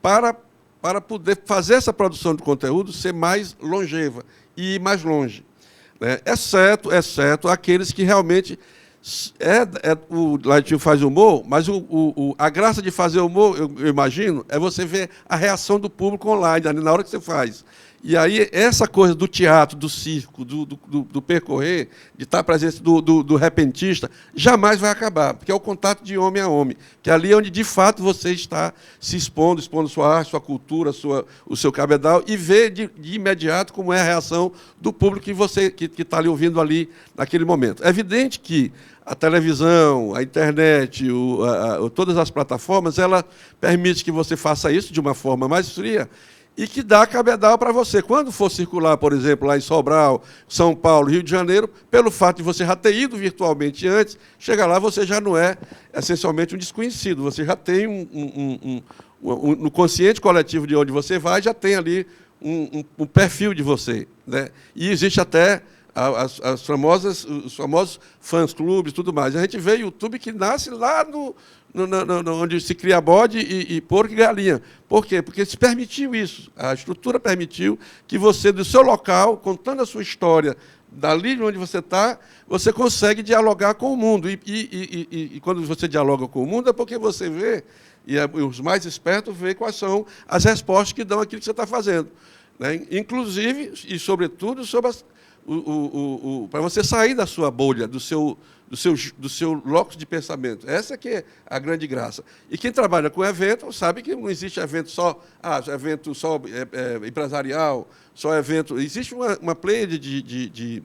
para poder fazer essa produção de conteúdo ser mais longeva e ir mais longe. Né? Exceto aqueles que realmente... o Laitinho faz humor, mas a graça de fazer humor, eu imagino, é você ver a reação do público online, na hora que você faz. E aí, essa coisa do teatro, do circo, do percorrer, de estar presente do repentista, jamais vai acabar, porque é o contato de homem a homem, que é ali onde, de fato, você está se expondo sua arte, sua cultura, o seu cabedal, e ver de imediato como é a reação do público que está ali ouvindo ali naquele momento. É evidente que a televisão, a internet, todas as plataformas, ela permite que você faça isso de uma forma mais fria, e que dá cabedal para você. Quando for circular, por exemplo, lá em Sobral, São Paulo, Rio de Janeiro, pelo fato de você já ter ido virtualmente antes, chega lá, você já não é essencialmente um desconhecido, você já tem no consciente coletivo de onde você vai, já tem ali um perfil de você. Né? E existe até os famosos fãs-clubes e tudo mais. A gente vê o YouTube que nasce lá onde se cria bode e porco e galinha. Por quê? Porque se permitiu isso. A estrutura permitiu que você, do seu local, contando a sua história, dali onde você está, você consegue dialogar com o mundo. E quando você dialoga com o mundo, é porque você vê, e os mais espertos veem quais são as respostas que dão aquilo que você está fazendo. Né? Inclusive, e sobretudo, sobre para você sair da sua bolha, do seu locus de pensamento. Essa que é a grande graça. E quem trabalha com evento sabe que não existe evento só empresarial, só evento... Existe uma pleiade de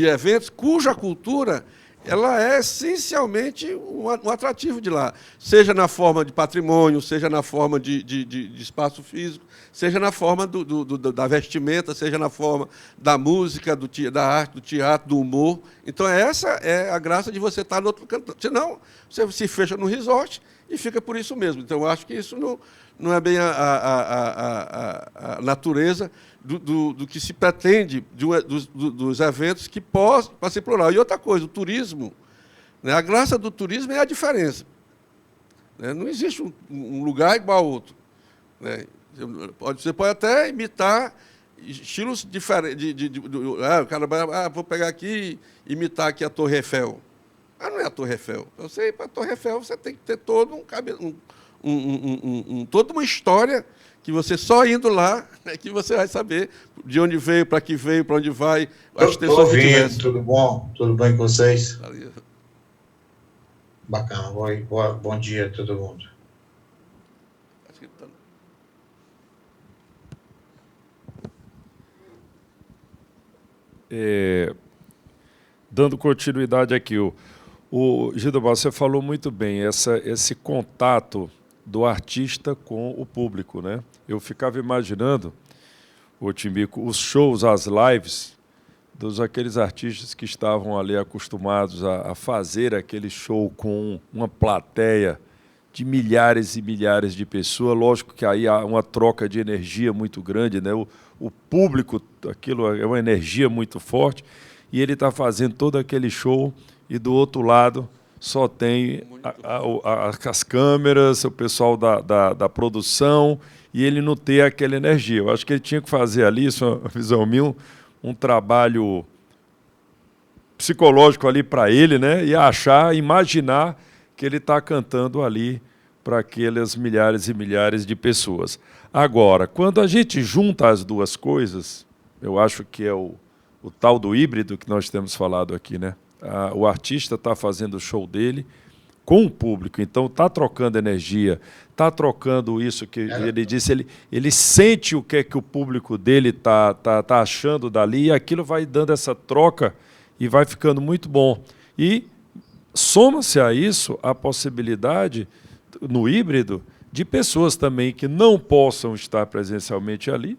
eventos cuja cultura ela é essencialmente um atrativo de lá, seja na forma de patrimônio, seja na forma de espaço físico, seja na forma da vestimenta, seja na forma da música, da arte, do teatro, do humor. Então, essa é a graça de você estar no outro canto. Senão, você se fecha no resort e fica por isso mesmo. Então, eu acho que isso não é bem a natureza do que se pretende dos eventos que possam ser plural. E outra coisa, o turismo, né, a graça do turismo é a diferença. Né, não existe um lugar igual ao outro. Né, você pode até imitar estilos diferentes. O cara vai, vou pegar aqui e imitar aqui a Torre Eiffel. Não é a Torre Eiffel. Para a Torre Eiffel você tem que ter todo toda uma história que você só indo lá é que você vai saber de onde veio, para onde vai, as extensões que tivesse. Tudo bom? Tudo bem com vocês? Valeu. Bacana. Bom dia a todo mundo. Dando continuidade aqui, o Gildomar, você falou muito bem, esse contato do artista com o público, né? Eu ficava imaginando ô Timbico, os shows, as lives aqueles artistas que estavam ali acostumados a fazer aquele show com uma plateia de milhares e milhares de pessoas. Lógico que aí há uma troca de energia muito grande, né? O público, aquilo é uma energia muito forte, e ele está fazendo todo aquele show e do outro lado só tem as câmeras, o pessoal da produção, e ele não tem aquela energia. Eu acho que ele tinha que fazer ali, isso é uma visão minha, um trabalho psicológico ali para ele, né? E imaginar que ele está cantando ali para aquelas milhares e milhares de pessoas. Agora, quando a gente junta as duas coisas, eu acho que é o tal do híbrido que nós temos falado aqui, né? O artista está fazendo o show dele com o público, então está trocando energia, está trocando isso que ele disse, ele sente o que é que o público dele está achando dali, e aquilo vai dando essa troca e vai ficando muito bom. E soma-se a isso a possibilidade, no híbrido, de pessoas também que não possam estar presencialmente ali,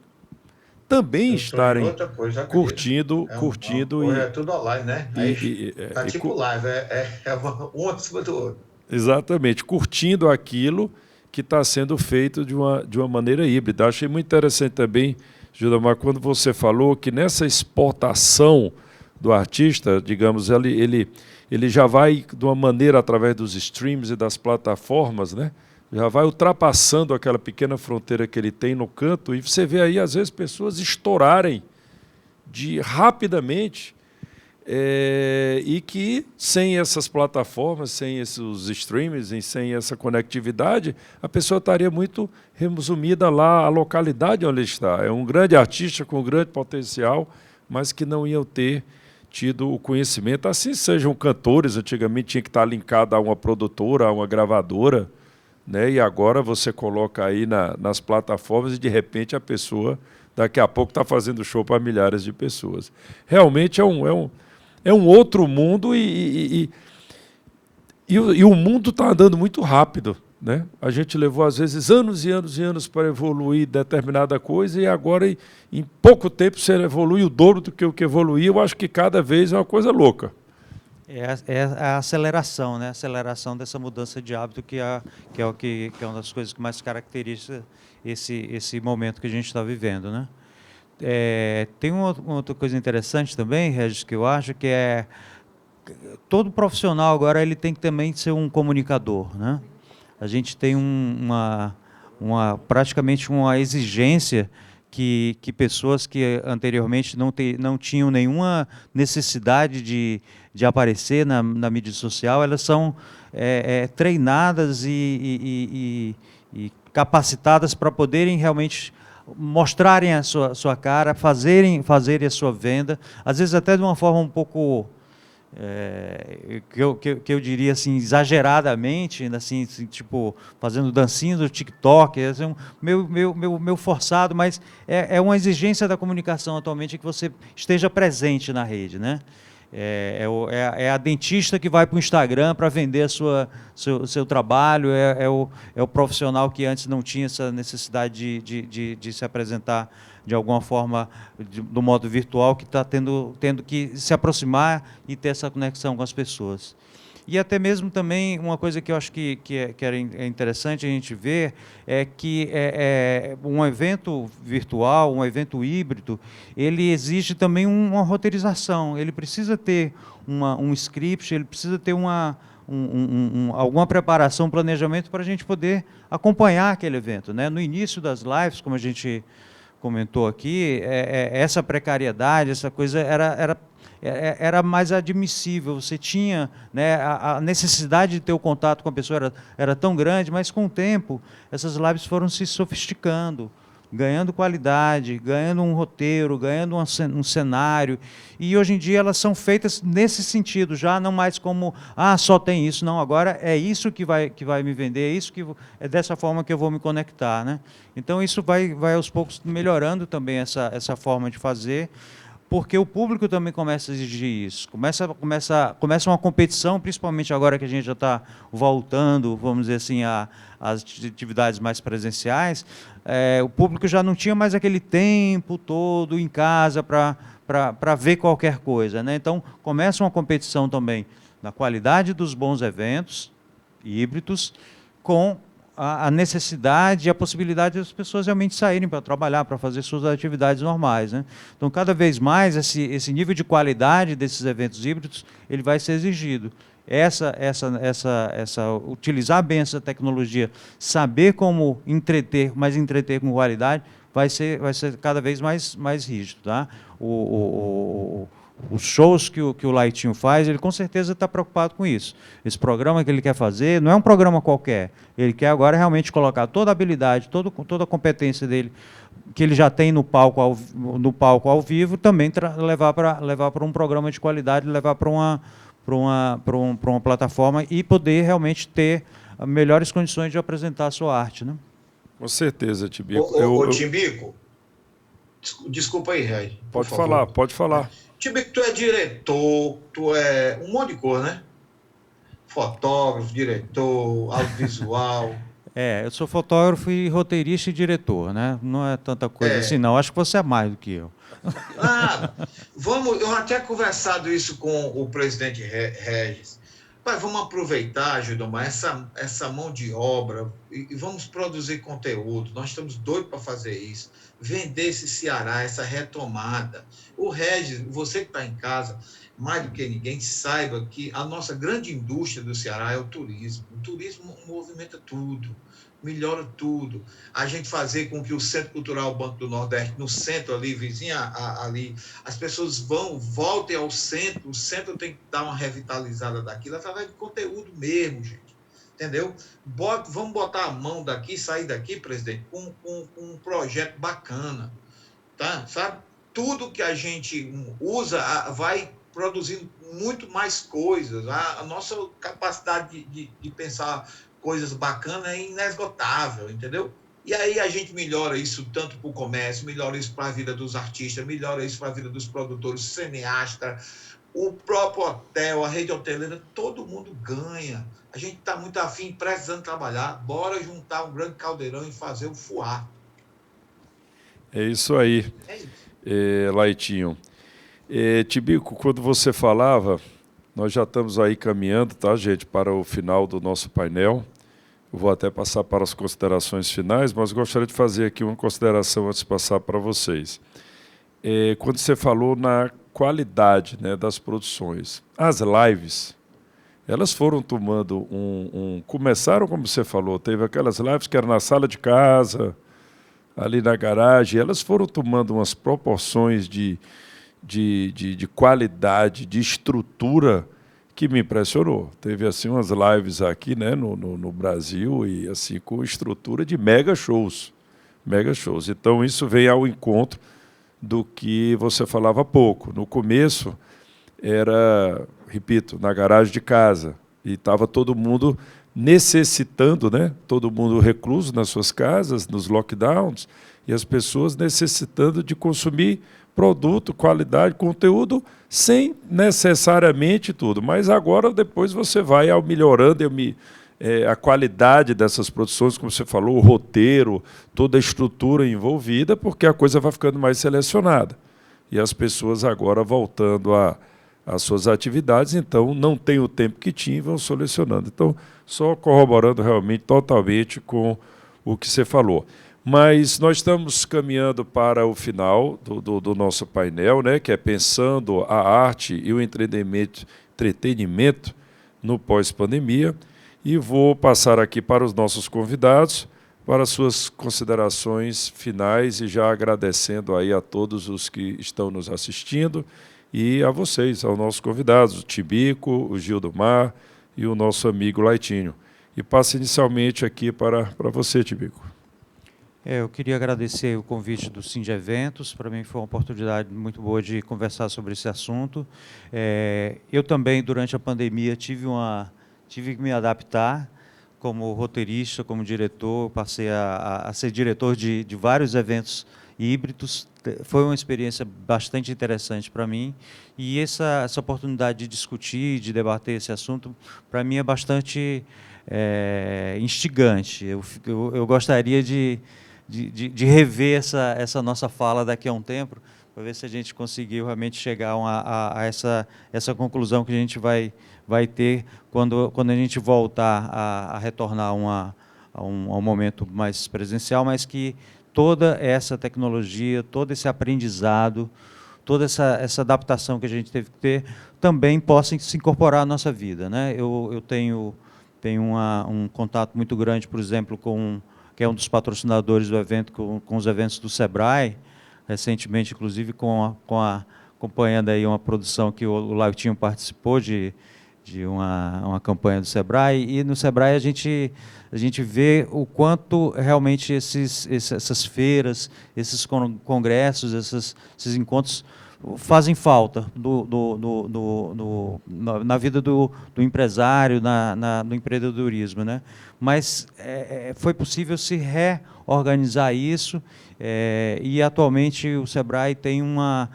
também estarem curtindo. É tudo online, né? Tá tipo live, um em cima do outro. Exatamente, curtindo aquilo que está sendo feito de uma maneira híbrida. Achei muito interessante também, Gildamar, quando você falou que nessa exportação do artista, digamos, ele já vai de uma maneira através dos streams e das plataformas, né? Já vai ultrapassando aquela pequena fronteira que ele tem no canto, e você vê aí, às vezes, pessoas estourarem rapidamente, e que sem essas plataformas, sem esses streams, e sem essa conectividade, a pessoa estaria muito resumida lá à localidade onde ele está. É um grande artista com um grande potencial, mas que não iam ter tido o conhecimento. Assim sejam cantores, antigamente tinha que estar linkado a uma produtora, a uma gravadora, né? E agora você coloca aí nas plataformas e, de repente, a pessoa, daqui a pouco, está fazendo show para milhares de pessoas. Realmente é um outro mundo, e o mundo está andando muito rápido, né? A gente levou, às vezes, anos e anos e anos para evoluir determinada coisa, e agora, em pouco tempo, você evolui o dobro do que o que evoluiu. Eu acho que cada vez é uma coisa louca. É a aceleração, né? A aceleração dessa mudança de hábito que é uma das coisas que mais caracteriza esse momento que a gente está vivendo, né? Tem uma outra coisa interessante também, Regis, que eu acho que todo profissional agora ele tem que também ser um comunicador, né? A gente tem praticamente uma exigência que pessoas que anteriormente não tinham nenhuma necessidade de aparecer na mídia social, elas são treinadas e capacitadas para poderem realmente mostrarem a sua cara, fazerem a sua venda, às vezes até de uma forma um pouco, que eu diria assim, exageradamente, assim, tipo, fazendo dancinha do TikTok, meio forçado, mas é uma exigência da comunicação atualmente que você esteja presente na rede, né? É a dentista que vai para o Instagram para vender seu trabalho, é o profissional que antes não tinha essa necessidade de se apresentar de alguma forma do modo virtual, que está tendo que se aproximar e ter essa conexão com as pessoas. E até mesmo também uma coisa que eu acho que é interessante a gente ver é que um evento virtual, um evento híbrido, ele exige também uma roteirização, ele precisa ter um script, ele precisa ter alguma preparação, planejamento para a gente poder acompanhar aquele evento, né? No início das lives, como a gente comentou aqui, essa precariedade, essa coisa era mais admissível, você tinha, né, a necessidade de ter o contato com a pessoa era tão grande, mas com o tempo essas lives foram se sofisticando, ganhando qualidade, ganhando um roteiro, ganhando um cenário, e hoje em dia elas são feitas nesse sentido, já não mais como, só tem isso, não, agora é isso que vai me vender, é dessa forma que eu vou me conectar, né? Então isso vai aos poucos melhorando também essa forma de fazer, porque o público também começa a exigir isso. Começa uma competição, principalmente agora que a gente já está voltando, vamos dizer assim, às atividades mais presenciais. O público já não tinha mais aquele tempo todo em casa para ver qualquer coisa, né? Então, começa uma competição também na qualidade dos bons eventos híbridos, com a necessidade e a possibilidade das pessoas realmente saírem para trabalhar, para fazer suas atividades normais, né? Então, cada vez mais, esse nível de qualidade desses eventos híbridos ele vai ser exigido. Utilizar bem essa tecnologia, saber como entreter, mas entreter com qualidade, vai ser cada vez mais rígido, tá? Os shows que o Laitinho faz, ele com certeza está preocupado com isso. Esse programa que ele quer fazer não é um programa qualquer. Ele quer agora realmente colocar toda a habilidade, toda a competência dele, que ele já tem no palco ao vivo, também levar para um programa de qualidade, levar para uma plataforma e poder realmente ter melhores condições de apresentar a sua arte, né? Com certeza, Tibico. Tibico, desculpa aí, Red. Pode falar. Tibico, tu é diretor, tu é um monte de coisa, né? Fotógrafo, diretor, audiovisual. Eu sou fotógrafo e roteirista e diretor, né? Não é tanta coisa assim, não. Acho que você é mais do que eu. Eu até conversado isso com o presidente Regis. Pai, vamos aproveitar, Gildomar, essa mão de obra e vamos produzir conteúdo. Nós estamos doidos para fazer isso. Vender esse Ceará, essa retomada. O Regis, você que está em casa, mais do que ninguém, saiba que a nossa grande indústria do Ceará é o turismo. O turismo movimenta tudo, melhora tudo. A gente fazer com que o Centro Cultural Banco do Nordeste, no centro ali, vizinha ali, as pessoas voltem ao centro, o centro tem que dar uma revitalizada daquilo, através de conteúdo mesmo, gente. Entendeu? Vamos botar a mão daqui, sair daqui, presidente, com um projeto bacana, tá? Sabe? Tudo que a gente usa vai produzindo muito mais coisas. A nossa capacidade de pensar coisas bacanas é inesgotável, entendeu? E aí a gente melhora isso tanto para o comércio, melhora isso para a vida dos artistas, melhora isso para a vida dos produtores, cineastas, o próprio hotel, a rede hoteleira, todo mundo ganha. A gente está muito afim, precisando trabalhar. Bora juntar um grande caldeirão e fazer o fuá. É isso aí, Laitinho. Tibico, quando você falava, nós já estamos aí caminhando, tá, gente, para o final do nosso painel. Eu vou até passar para as considerações finais, mas gostaria de fazer aqui uma consideração antes de passar para vocês. Quando você falou na qualidade, né, das produções, as lives, elas foram tomando começaram, como você falou, teve aquelas lives que eram na sala de casa, ali na garagem, elas foram tomando umas proporções de qualidade, de estrutura, que me impressionou. Teve assim umas lives aqui, né, no Brasil, e assim com estrutura de mega shows. Então isso vem ao encontro do que você falava há pouco. No começo era, repito, na garagem de casa, e estava todo mundo necessitando, né, todo mundo recluso nas suas casas, nos lockdowns, e as pessoas necessitando de consumir produto, qualidade, conteúdo, sem necessariamente tudo. Mas agora, depois, você vai melhorando a qualidade dessas produções, como você falou, o roteiro, toda a estrutura envolvida, porque a coisa vai ficando mais selecionada. E as pessoas agora voltando às suas atividades, então não tem o tempo que tinham e vão selecionando. Então, só corroborando realmente totalmente com o que você falou. Mas nós estamos caminhando para o final do nosso painel, né, que é pensando a arte e o entretenimento no pós-pandemia, e vou passar aqui para os nossos convidados para suas considerações finais e já agradecendo aí a todos os que estão nos assistindo e a vocês, aos nossos convidados, o Tibico, o Gildomar e o nosso amigo Laitinho. E passo inicialmente aqui para você, Tibico. Eu queria agradecer o convite do Cindy Eventos. Para mim foi uma oportunidade muito boa de conversar sobre esse assunto. Eu também, durante a pandemia, tive que me adaptar como roteirista, como diretor. Passei a ser diretor de vários eventos híbridos. Foi uma experiência bastante interessante para mim, e essa oportunidade de discutir, de debater esse assunto, para mim é bastante instigante. Eu gostaria de rever essa nossa fala daqui a um tempo, para ver se a gente conseguiu realmente chegar a essa conclusão que a gente vai ter quando a gente voltar a retornar a um momento mais presencial, mas que toda essa tecnologia, todo esse aprendizado, toda essa adaptação que a gente teve que ter, também possa se incorporar à nossa vida, né? Eu tenho um contato muito grande, por exemplo, que é um dos patrocinadores do evento, com os eventos do Sebrae, recentemente, inclusive, acompanhando aí uma produção que o Lautinho participou de uma campanha do Sebrae, e no Sebrae a gente vê o quanto realmente essas feiras, esses congressos, esses encontros fazem falta na vida do empresário, no empreendedorismo, né? Mas foi possível se reorganizar isso, e atualmente o Sebrae tem uma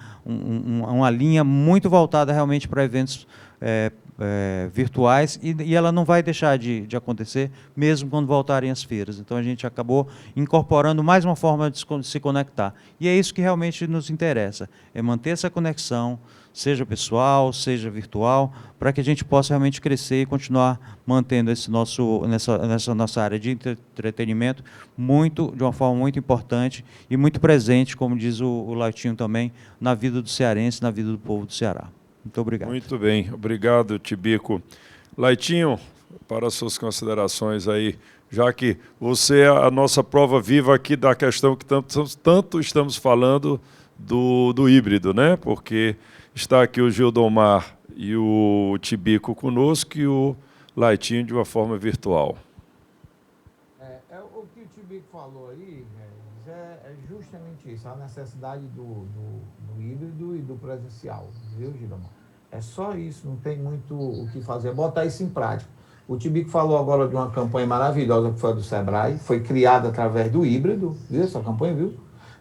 linha muito voltada realmente para eventos virtuais, e ela não vai deixar de acontecer, mesmo quando voltarem as feiras. Então, a gente acabou incorporando mais uma forma de se conectar. E é isso que realmente nos interessa, é manter essa conexão, seja pessoal, seja virtual, para que a gente possa realmente crescer e continuar mantendo nessa nossa área de entretenimento de uma forma muito importante e muito presente, como diz o Lautinho também, na vida do cearense, na vida do povo do Ceará. Muito obrigado. Muito bem, obrigado, Tibico. Lautinho, para as suas considerações aí, já que você é a nossa prova viva aqui da questão que tanto estamos falando do híbrido, né? Porque está aqui o Gildomar e o Tibico conosco, e o Lautinho de uma forma virtual. O que o Tibico falou aí é justamente isso, a necessidade do híbrido e do presencial, viu, Gildomar? É só isso, não tem muito o que fazer, botar isso em prática. O Tibico falou agora de uma campanha maravilhosa que foi a do Sebrae, foi criada através do híbrido, viu essa campanha, viu?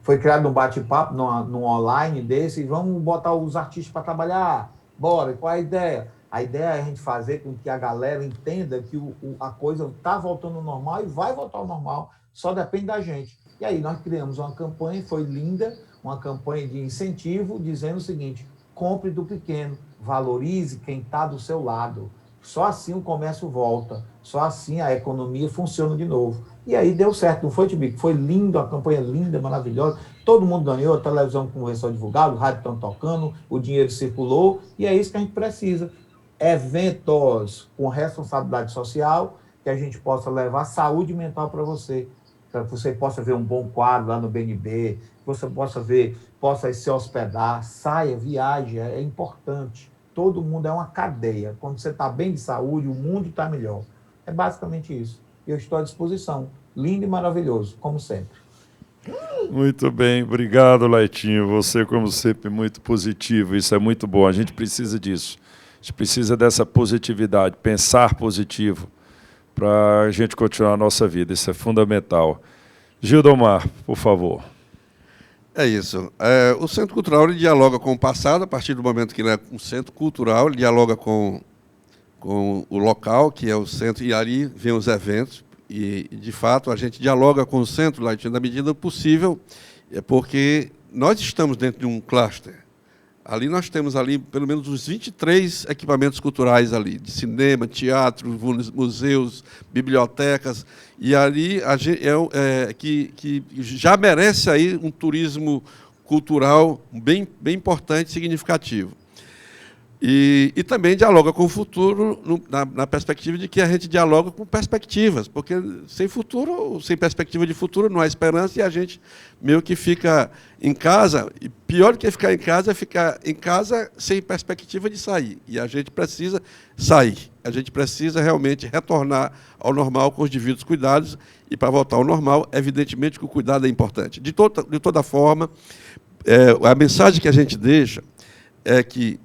Foi criado um bate-papo num online desse, e vamos botar os artistas para trabalhar, bora, qual é a ideia? A ideia é a gente fazer com que a galera entenda que a coisa está voltando ao normal e vai voltar ao normal, só depende da gente. E aí nós criamos uma campanha, foi linda, uma campanha de incentivo, dizendo o seguinte: compre do pequeno, valorize quem está do seu lado. Só assim o comércio volta, só assim a economia funciona de novo. E aí deu certo, não foi, Tibico? Foi lindo, a campanha linda, maravilhosa, todo mundo ganhou, a televisão começou a divulgar, o rádio estão tocando, o dinheiro circulou, e é isso que a gente precisa. Eventos com responsabilidade social, que a gente possa levar saúde mental para você, para que você possa ver um bom quadro lá no BNB, que você possa se hospedar, saia, viaje, é importante. Todo mundo é uma cadeia. Quando você está bem de saúde, o mundo está melhor. É basicamente isso. Eu estou à disposição. Lindo e maravilhoso, como sempre. Muito bem, obrigado, Lautinho. Você, como sempre, muito positivo. Isso é muito bom, a gente precisa disso. A gente precisa dessa positividade, pensar positivo, para a gente continuar a nossa vida. Isso é fundamental. Gildomar, por favor. É isso. O Centro Cultural ele dialoga com o passado, a partir do momento que ele é um centro cultural, ele dialoga com o local, que é o centro, e ali vem os eventos. E, de fato, a gente dialoga com o centro, Lautinho, na medida do possível, porque nós estamos dentro de um cluster. Ali nós temos ali pelo menos uns 23 equipamentos culturais ali, de cinema, teatro, museus, bibliotecas, e ali que já merece aí um turismo cultural bem importante e significativo. E também dialoga com o futuro, na perspectiva de que a gente dialoga com perspectivas, porque sem futuro, sem perspectiva de futuro, não há esperança, e a gente meio que fica em casa, e pior do que ficar em casa é ficar em casa sem perspectiva de sair. E a gente precisa sair, a gente precisa realmente retornar ao normal com os devidos cuidados, e para voltar ao normal, evidentemente que o cuidado é importante. De toda forma, a mensagem que a gente deixa é que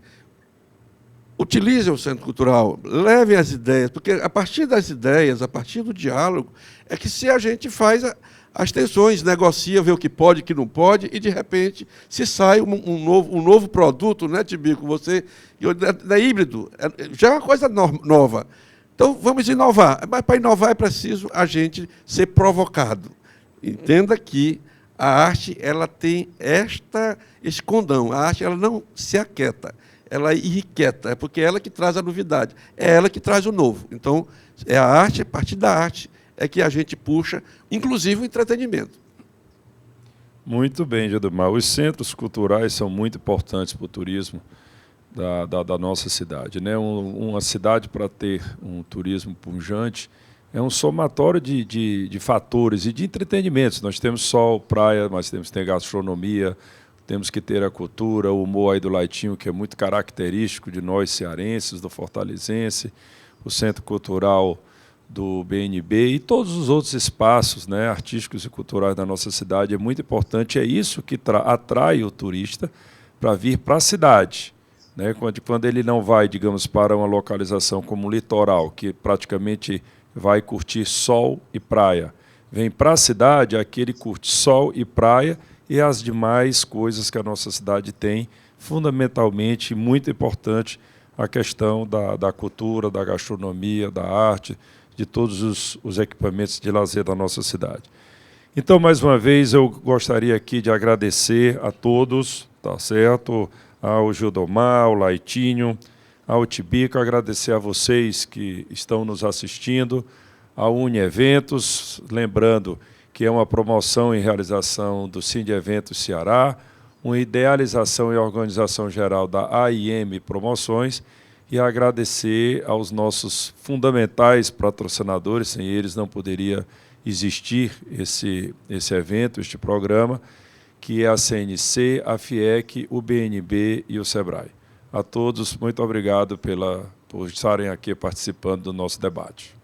utilizem o Centro Cultural, levem as ideias, porque a partir das ideias, a partir do diálogo, é que se a gente faz as tensões, negocia, vê o que pode, o que não pode, e, de repente, se sai um novo produto, né, Tibico? Você é híbrido, já é uma coisa nova. Então, vamos inovar. Mas, para inovar, é preciso a gente ser provocado. Entenda que a arte ela tem esse condão. A arte ela não se aquieta, ela irrequieta, porque é ela que traz a novidade, é ela que traz o novo. Então, é a arte, a partir da arte, é que a gente puxa, inclusive, o entretenimento. Muito bem, Gedumar. Os centros culturais são muito importantes para o turismo da nossa cidade, né? Uma cidade, para ter um turismo pujante, é um somatório de fatores e de entretenimentos. Nós temos sol, praia, mas temos que ter gastronomia, temos que ter a cultura, o humor aí do Laitinho, que é muito característico de nós cearenses, do fortalezense, o Centro Cultural do BNB e todos os outros espaços, né, artísticos e culturais da nossa cidade. É muito importante, é isso que atrai o turista para vir para a cidade. Né? Quando ele não vai, digamos, para uma localização como o litoral, que praticamente vai curtir sol e praia. Vem para a cidade, aqui ele curte sol e praia e as demais coisas que a nossa cidade tem, fundamentalmente, muito importante, a questão da cultura, da gastronomia, da arte, de todos os equipamentos de lazer da nossa cidade. Então, mais uma vez, eu gostaria aqui de agradecer a todos, tá certo? Ao Gildomar, ao Laitinho, ao Tibico, agradecer a vocês que estão nos assistindo, ao Uni Eventos, lembrando que é uma promoção e realização do Cine Eventos Ceará, uma idealização e organização geral da AIM Promoções, e agradecer aos nossos fundamentais patrocinadores, sem eles não poderia existir esse evento, este programa, que é a CNC, a FIEC, o BNB e o SEBRAE. A todos, muito obrigado por estarem aqui participando do nosso debate.